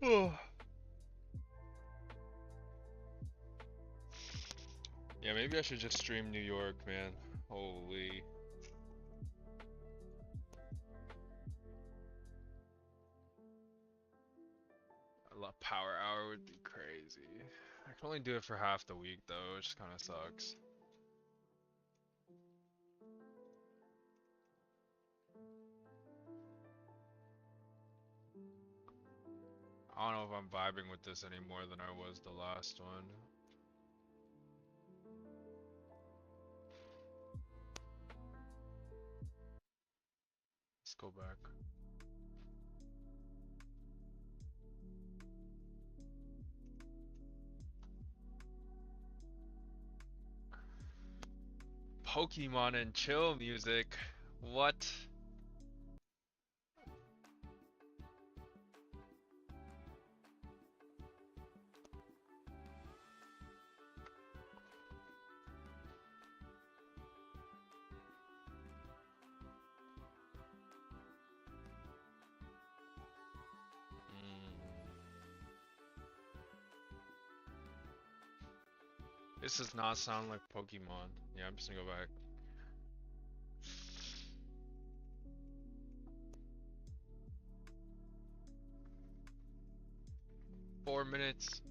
Oh. Yeah, maybe I should just stream New York, man. Holy. A power hour would be crazy. I can only do it for half the week though, which kind of sucks. I don't know if I'm vibing with this any more than I was the last one. Let's go back. Pokemon and chill music. What? This does not sound like Pokemon. Yeah, I'm just gonna go back. Four minutes.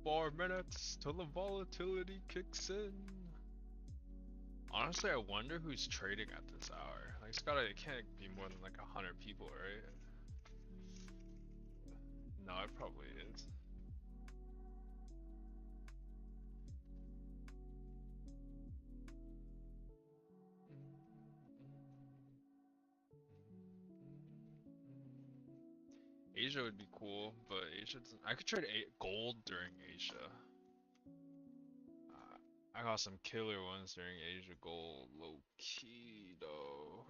4 minutes till the volatility kicks in. Honestly, I wonder who's trading at this hour. Like, it can't be more than like 100 people, right? No, it probably is. Asia would be cool, but Asia doesn't. I could trade gold during Asia. I got some killer ones during Asia gold. Low key though.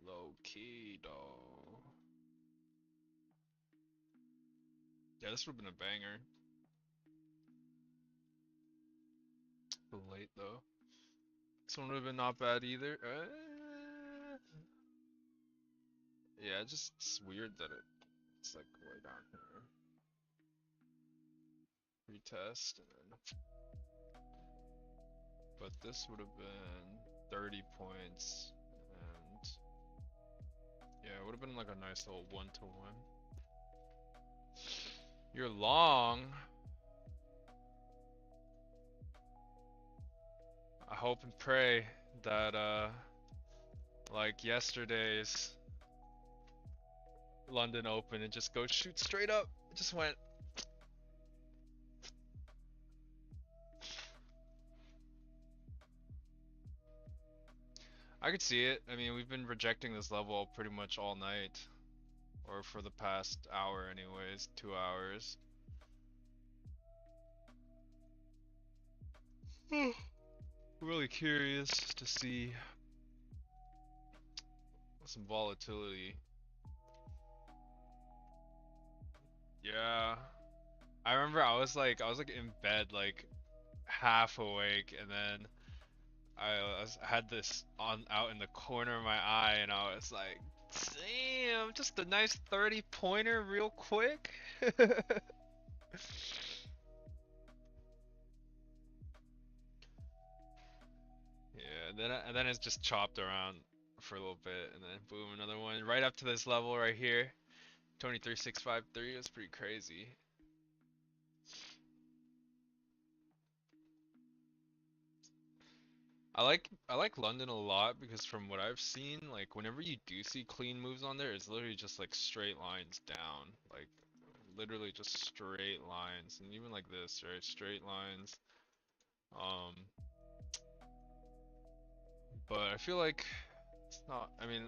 Low key though. Yeah, this would have been a banger. But late though. This one would have been not bad either. Yeah, it's weird that it's like way down here. Retest and then. But this would have been 30 points and yeah, it would have been like a nice little 1-to-1. You're long. I hope and pray that like yesterday's London Open, it just goes shoot straight up. It just went. I could see it. I mean, we've been rejecting this level pretty much all night. Or for the past hour anyways, 2 hours. Really curious to see some volatility Yeah. I remember I was like in bed like half awake, and then I had this on out in the corner of my eye, and I was like, damn, just a nice 30 pointer real quick. Yeah, and then it's just chopped around for a little bit, and then boom, another one right up to this level right here. 23,653 is pretty crazy. I like London a lot because from what I've seen, like whenever you do see clean moves on there, it's literally just like straight lines down, like literally just straight lines, and even like this, right? Straight lines. Um, but I feel like it's not. I mean,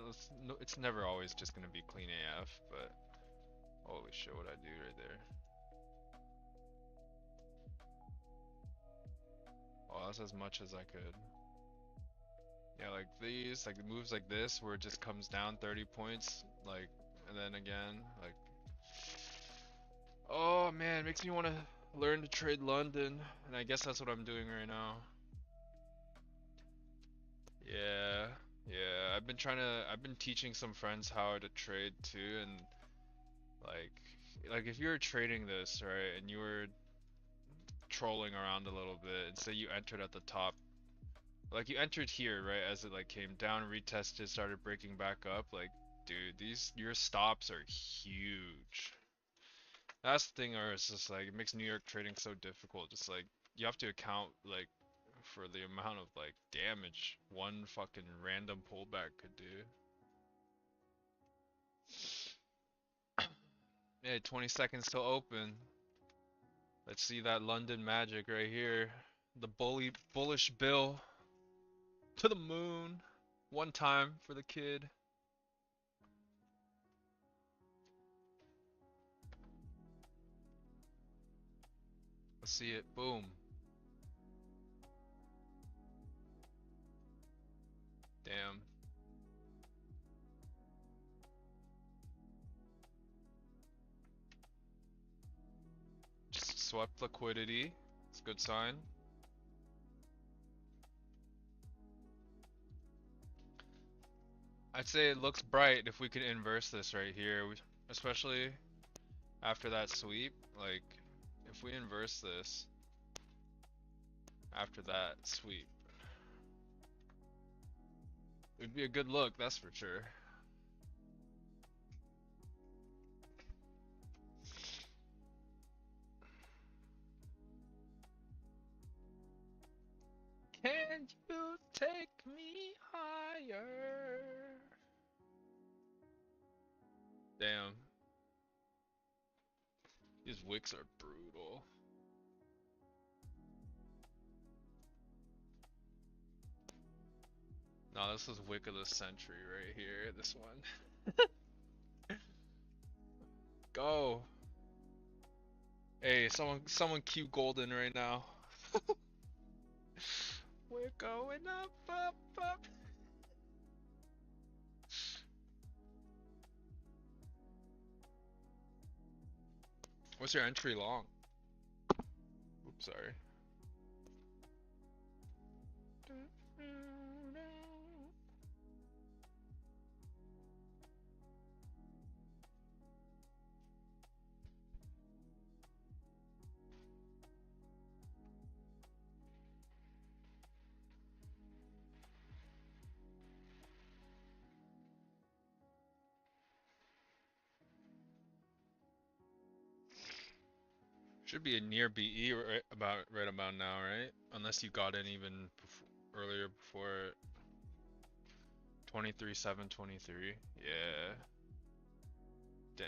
it's never always just gonna be clean AF. But holy shit, what I do right there? Oh, that's as much as I could. Yeah, like these, like moves like this, where it just comes down 30 points, like, and then again, like, oh man, it makes me want to learn to trade London, and I guess that's what I'm doing right now. Yeah, yeah, I've been teaching some friends how to trade too, and like, like if you were trading this, right, and you were trolling around a little bit, and say you entered at the top, like you entered here, right, as it like came down, retested, started breaking back up, like, dude, these, your stops are huge. That's the thing, or it's just like, it makes New York trading so difficult, just like, you have to account, like, for the amount of, like, damage one fucking random pullback could do. Yeah, 20 seconds till open. Let's see that London magic right here. The bullish bill to the moon. One time for the kid. Let's see it. Boom. Damn. Just swept liquidity. It's a good sign. I'd say it looks bright if we could inverse this right here, especially after that sweep. Like, if we inverse this after that sweep, it would be a good look, that's for sure. Can you take me higher? Damn. These wicks are brutal. No, this is wick of the century right here. This one. Go. Hey, someone cue golden right now. We're going up, up, up. What's your entry long? Oops, sorry. Should be a near BE right about now, right? Unless you got in even earlier before 23,723. Yeah. Damn.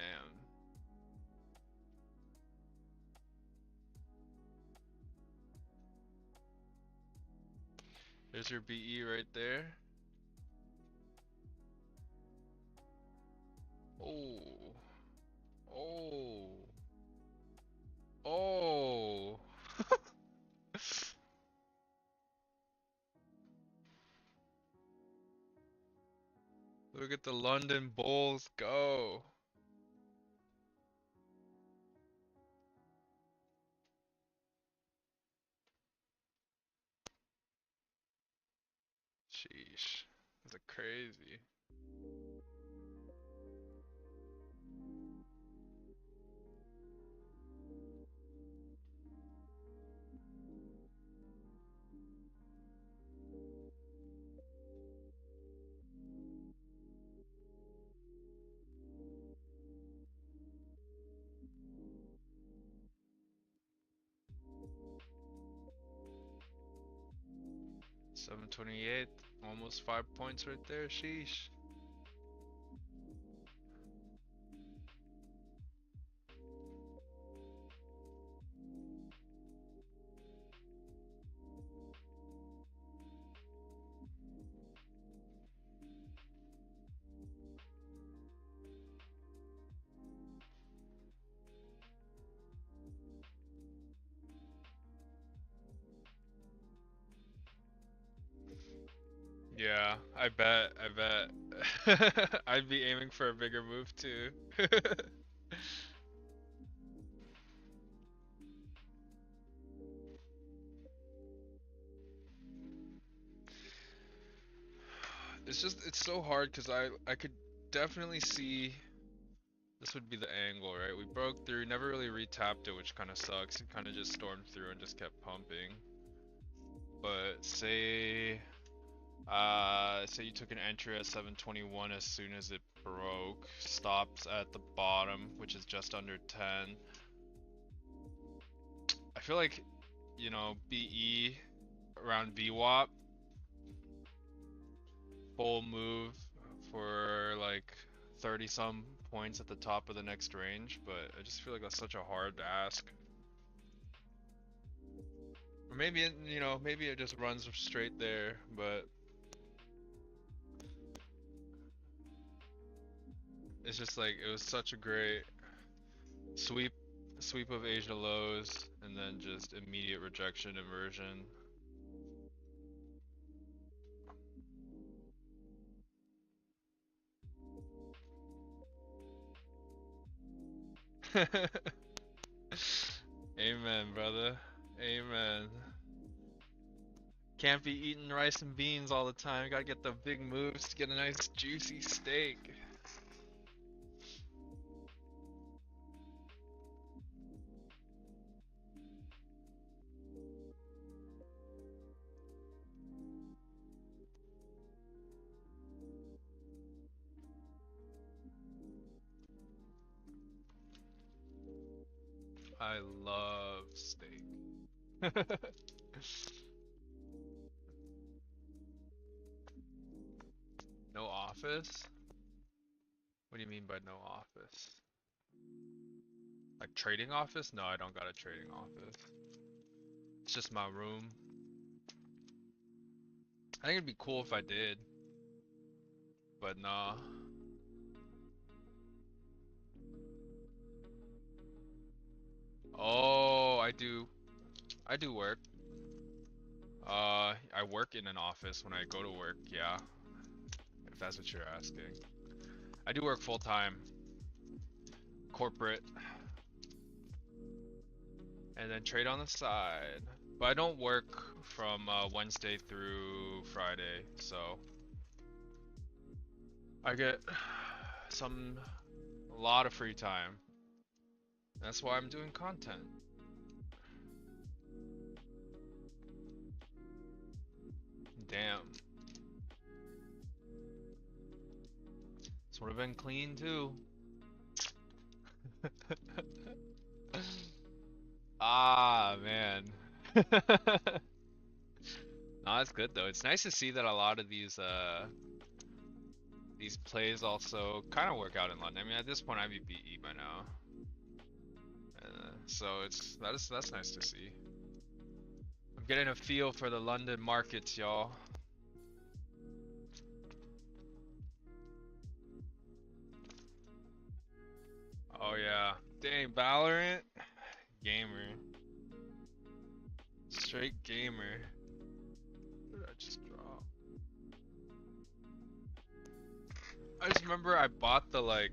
There's your BE right there. Oh. Oh. Oh. Look at the London Bulls go. Sheesh. That's crazy. $7.28, almost 5 points right there. Sheesh. Yeah, I bet. I'd be aiming for a bigger move too. It's so hard because I could definitely see this would be the angle, right? We broke through, never really retapped it, which kind of sucks. It kind of just stormed through and just kept pumping. But say you took an entry at 721 as soon as it broke, stops at the bottom, which is just under 10. I feel like, you know, BE around VWAP, full move for like 30 some points at the top of the next range, but I just feel like that's such a hard ask. Or maybe it, you know, maybe it just runs straight there, but it's just like it was such a great sweep of Asia lows and then just immediate rejection inversion. Amen, brother. Amen. Can't be eating rice and beans all the time. Gotta get the big moves to get a nice juicy steak. I love steak. No office? What do you mean by no office? Like trading office? No, I don't got a trading office. It's just my room. I think it'd be cool if I did. But nah. Oh, I do work. I work in an office when I go to work, yeah. If that's what you're asking. I do work full time. Corporate. And then trade on the side. But I don't work from Wednesday through Friday, so I get a lot of free time. That's why I'm doing content. Damn. This would have been clean too. Ah, man. No, it's good though. It's nice to see that a lot of these plays also kind of work out in London. I mean, at this point, I'd be BE by now. So that's nice to see. I'm getting a feel for the London markets, y'all. Oh yeah, dang, Valorant, gamer, straight gamer. What did I just draw? I just remember I bought the like,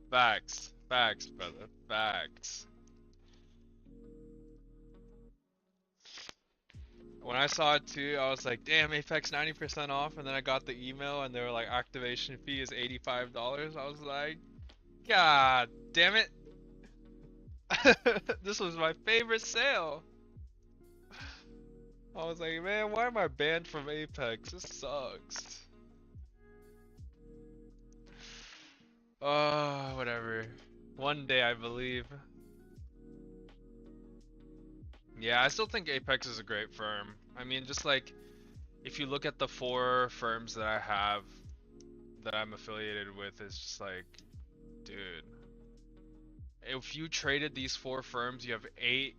facts, brother, facts. When I saw it too, I was like, damn, Apex 90% off, and then I got the email and they were like, activation fee is $85. I was like, God damn it. This was my favorite sale. I was like, man, why am I banned from Apex? This sucks. Oh, whatever. One day, I believe. Yeah, I still think Apex is a great firm. I mean, just like, if you look at the 4 firms that I have that I'm affiliated with, it's just like, dude, if you traded these 4 firms, you have 8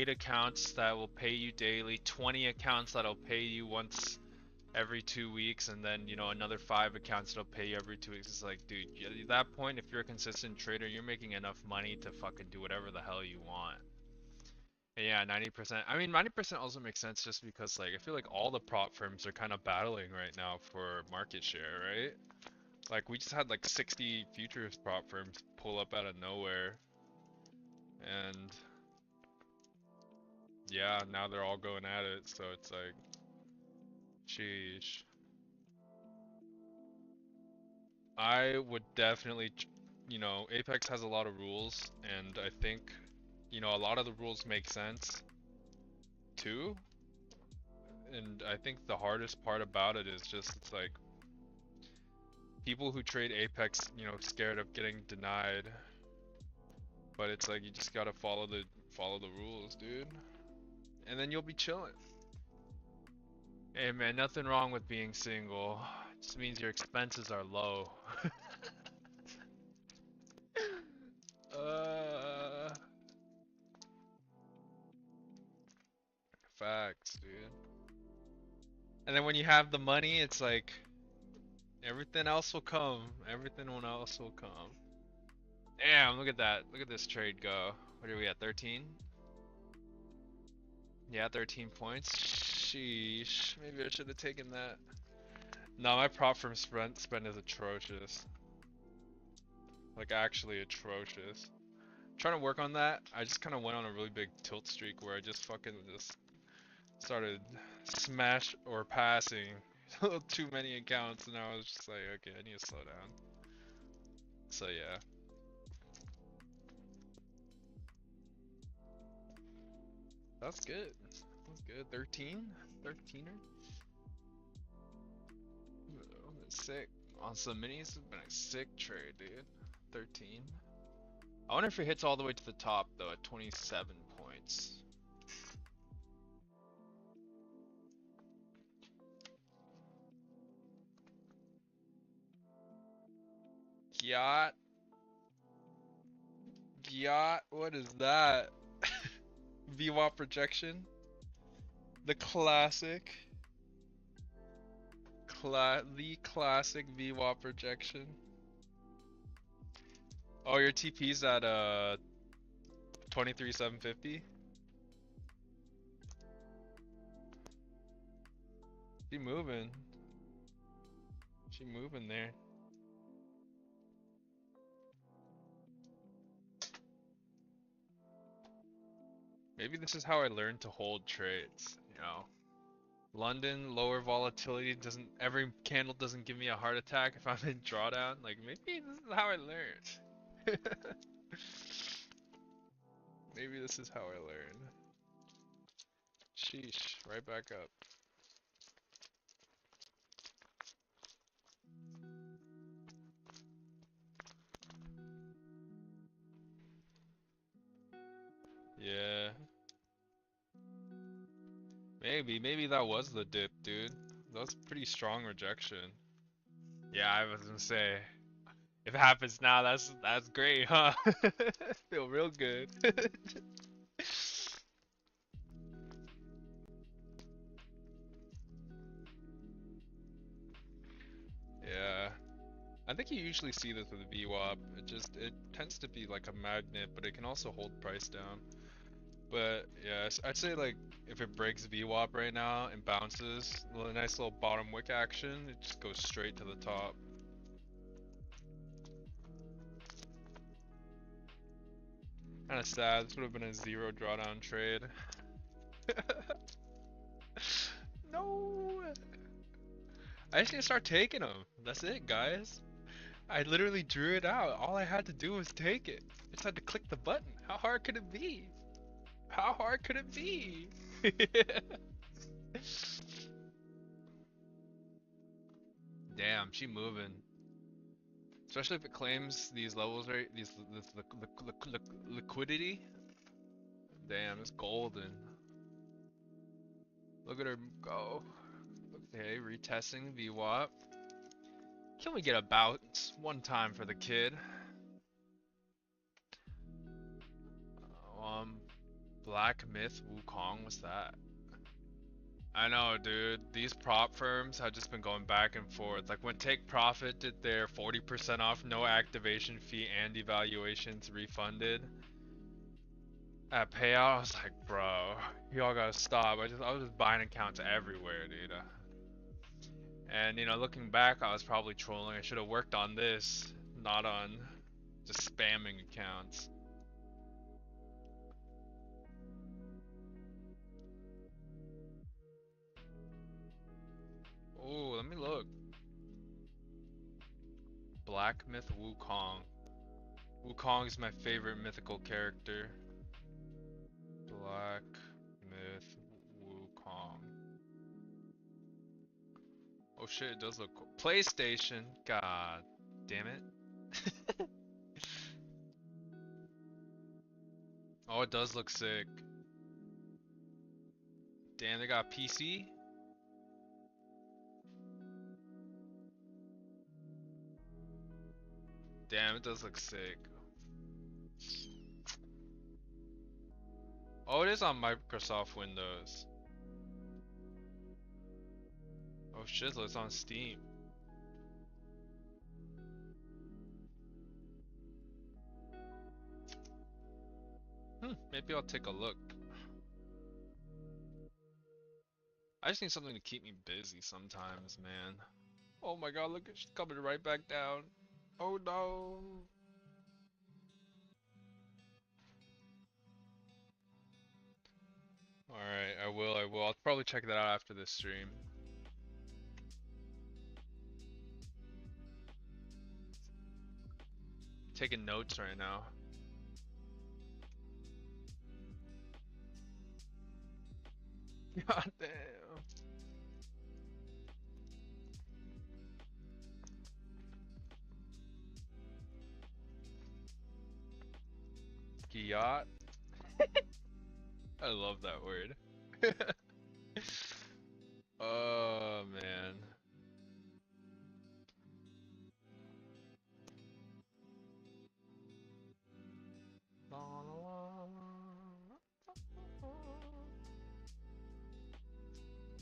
accounts that will pay you daily, 20 accounts that'll pay you once every 2 weeks, and then, you know, another 5 accounts that'll pay you every 2 weeks. It's like, dude, at that point, if you're a consistent trader, you're making enough money to fucking do whatever the hell you want. And yeah, 90%. I mean, 90% also makes sense just because, like, I feel like all the prop firms are kind of battling right now for market share, right? Like, we just had like 60 futures prop firms pull up out of nowhere. And yeah, now they're all going at it, so it's like, sheesh. I would definitely, you know, Apex has a lot of rules, and I think, you know, a lot of the rules make sense too. And I think the hardest part about it is just, it's like, people who trade Apex, you know, scared of getting denied. But it's like, you just gotta follow the rules, dude. And then you'll be chilling. Hey man, nothing wrong with being single. It just means your expenses are low. uh, Facts, dude. And then when you have the money, it's like, everything else will come. Everything else will come. Damn, look at that. Look at this trade go. What are we at, 13? Yeah, 13 points. Sheesh. Maybe I should have taken that. No, my prop firm spend is atrocious. Like, actually atrocious. I'm trying to work on that. I just kind of went on a really big tilt streak where I just fucking just started smash or passing a little too many accounts, and I was just like, okay, I need to slow down. So yeah. That's good. That's good. 13? 13er? Sick. On some minis, it's been a sick trade, dude. 13. I wonder if it hits all the way to the top, though, at 27 points. Yacht. Yacht, what is that? VWAP projection? The classic. The classic VWAP projection. Oh, your TP's at 23,750. She moving. She moving there. Maybe this is how I learned to hold trades, you know. London, lower volatility, every candle doesn't give me a heart attack if I'm in drawdown. Like, maybe this is how I learned. Maybe this is how I learned. Sheesh, right back up. Yeah. Maybe that was the dip, dude. That was pretty strong rejection. Yeah, I was gonna say, if it happens now, that's great, huh? Feel real good. Yeah. I think you usually see this with VWAP. It tends to be like a magnet, but it can also hold price down. But yeah, I'd say like if it breaks VWAP right now and bounces, a nice little bottom wick action, it just goes straight to the top. Kinda sad, this would have been a 0 drawdown trade. no! I just need to start taking them. That's it, guys. I literally drew it out. All I had to do was take it. I just had to click the button. How hard could it be? How hard could it be? Damn, she moving. Especially if it claims these levels, right? This liquidity. Damn, it's golden. Look at her go. Okay, retesting VWAP. Can we get a bounce one time for the kid? Black Myth Wukong, what's that? I know, dude. These prop firms have just been going back and forth. Like when Take Profit did their 40% off, no activation fee and evaluations refunded at payout, I was like, bro, y'all gotta stop. I was just buying accounts everywhere, dude. And you know, looking back, I was probably trolling. I should have worked on this, not on just spamming accounts. Oh, let me look. Black Myth Wukong. Wukong is my favorite mythical character. Black Myth Wukong. Oh shit, it does look cool. PlayStation. God damn it. Oh, it does look sick. Damn, they got PC? Damn, it does look sick. Oh, it is on Microsoft Windows. Oh shit, so it's on Steam. Maybe I'll take a look. I just need something to keep me busy sometimes, man. Oh my god, look, she's coming right back down. Oh no. Alright, I will. I'll probably check that out after this stream. Taking notes right now. God damn. Giyot. I love that word. Oh man.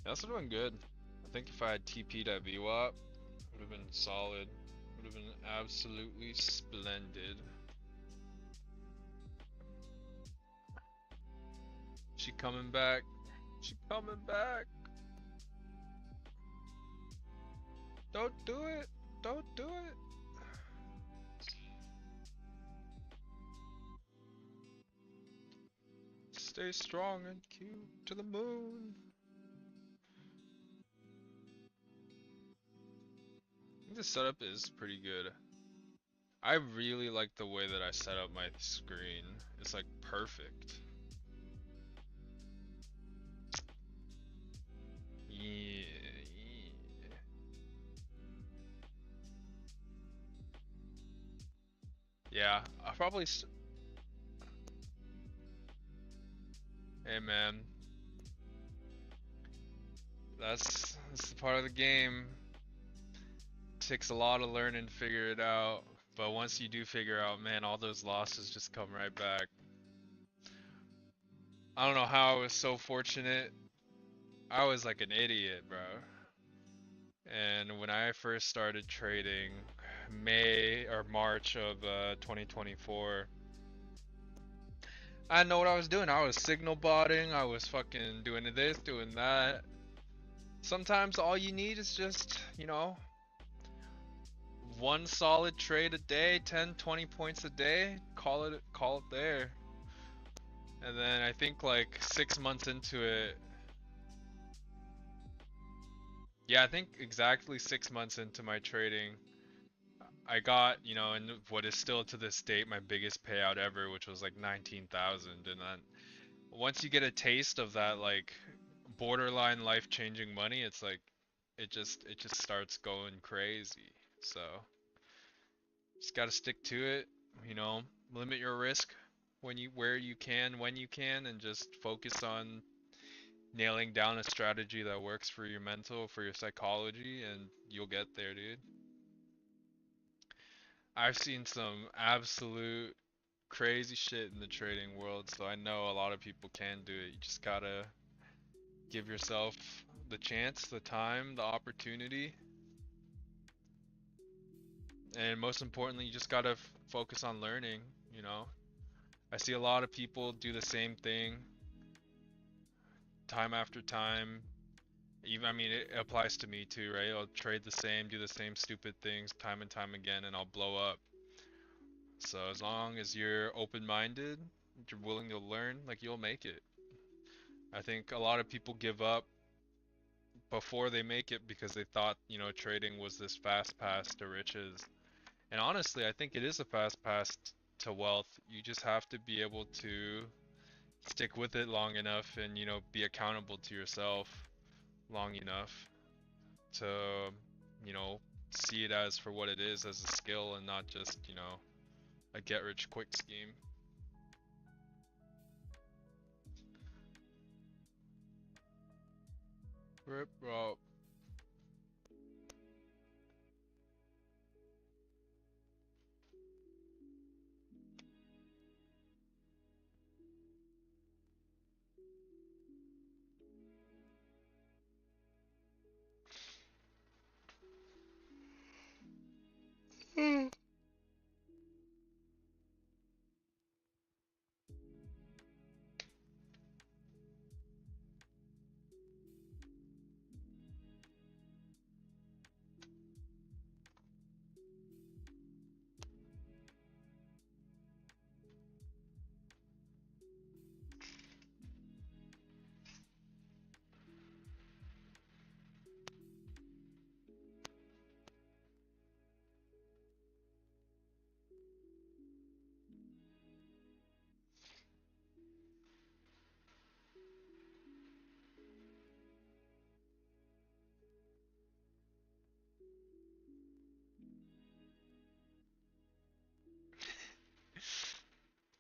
That's doing good. I think if I had TP'd at VWAP, it would have been solid. Would have been absolutely splendid. She coming back. She coming back. Don't do it. Don't do it. Stay strong and Q to the moon. I think the setup is pretty good. I really like the way that I set up my screen. It's like perfect. Yeah. Yeah, I'll probably. Hey man, that's the part of the game. Takes a lot of learning to figure it out, but once you do figure out, man, all those losses just come right back. I don't know how I was so fortunate. I was like an idiot, bro. And when I first started trading, May or March of 2024, I didn't know what I was doing. I was signal botting, I was fucking doing this, doing that. Sometimes all you need is just, you know, one solid trade a day, 10, 20 points a day, call it there. And then I think like 6 months into it, Yeah, I think exactly 6 months into my trading, I got, you know, in what is still to this date my biggest payout ever, which was like 19,000. And then once you get a taste of that, like borderline life-changing money, it's like it just starts going crazy. So just gotta stick to it, you know, limit your risk where you can, when you can, and just focus on nailing down a strategy that works for your mental, for your psychology, and you'll get there, dude. I've seen some absolute crazy shit in the trading world, so I know a lot of people can do it. You just gotta give yourself the chance, the time, the opportunity, and most importantly, you just gotta focus on learning, you know. I see a lot of people do the same thing time after time. Even, I mean, it applies to me too, right? I'll trade the same, do the same stupid things time and time again, and I'll blow up. So as long as you're open-minded, you're willing to learn, like you'll make it. I think a lot of people give up before they make it because they thought, you know, trading was this fast pass to riches. And honestly, I think it is a fast pass to wealth. You just have to be able to stick with it long enough and, you know, be accountable to yourself long enough to, you know, see it as for what it is, as a skill and not just, you know, a get rich quick scheme. Rip, bro.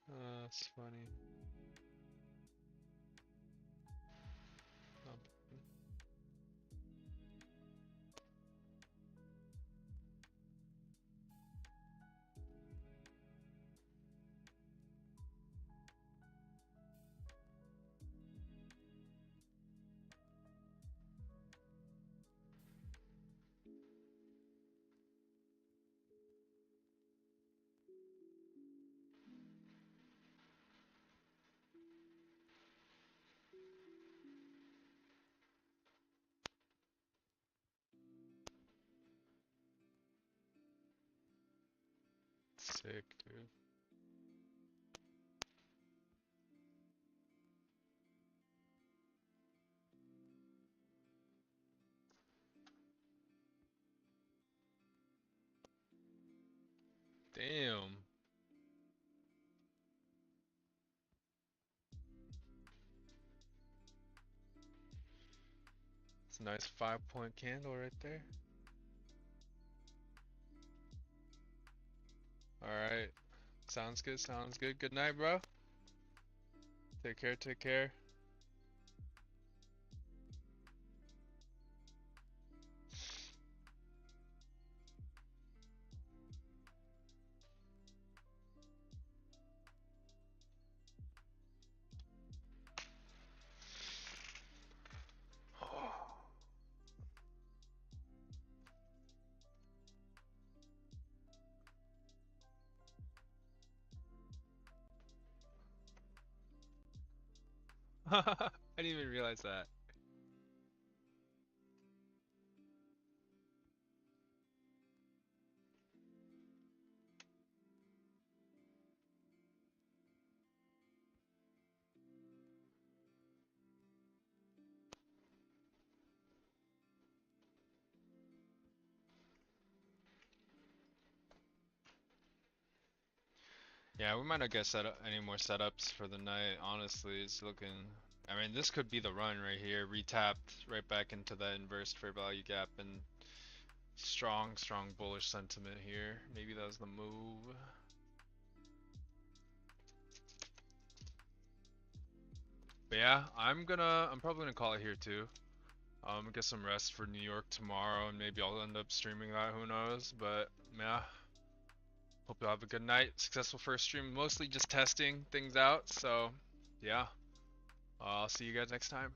That's funny. Um, Sick, dude. Damn. It's a nice 5 point candle right there. Alright. Sounds good, sounds good. Good night, bro. Take care, take care. I didn't even realize that. Yeah, we might not get set up any more setups for the night. Honestly, it's looking. I mean, this could be the run right here. Retapped right back into that inverse fair value gap and strong bullish sentiment here. Maybe that was the move. But yeah, I'm probably gonna call it here too. Get some rest for New York tomorrow, and maybe I'll end up streaming that. Who knows? But yeah. Hope you'll have a good night. Successful first stream. Mostly just testing things out. So, yeah. I'll see you guys next time.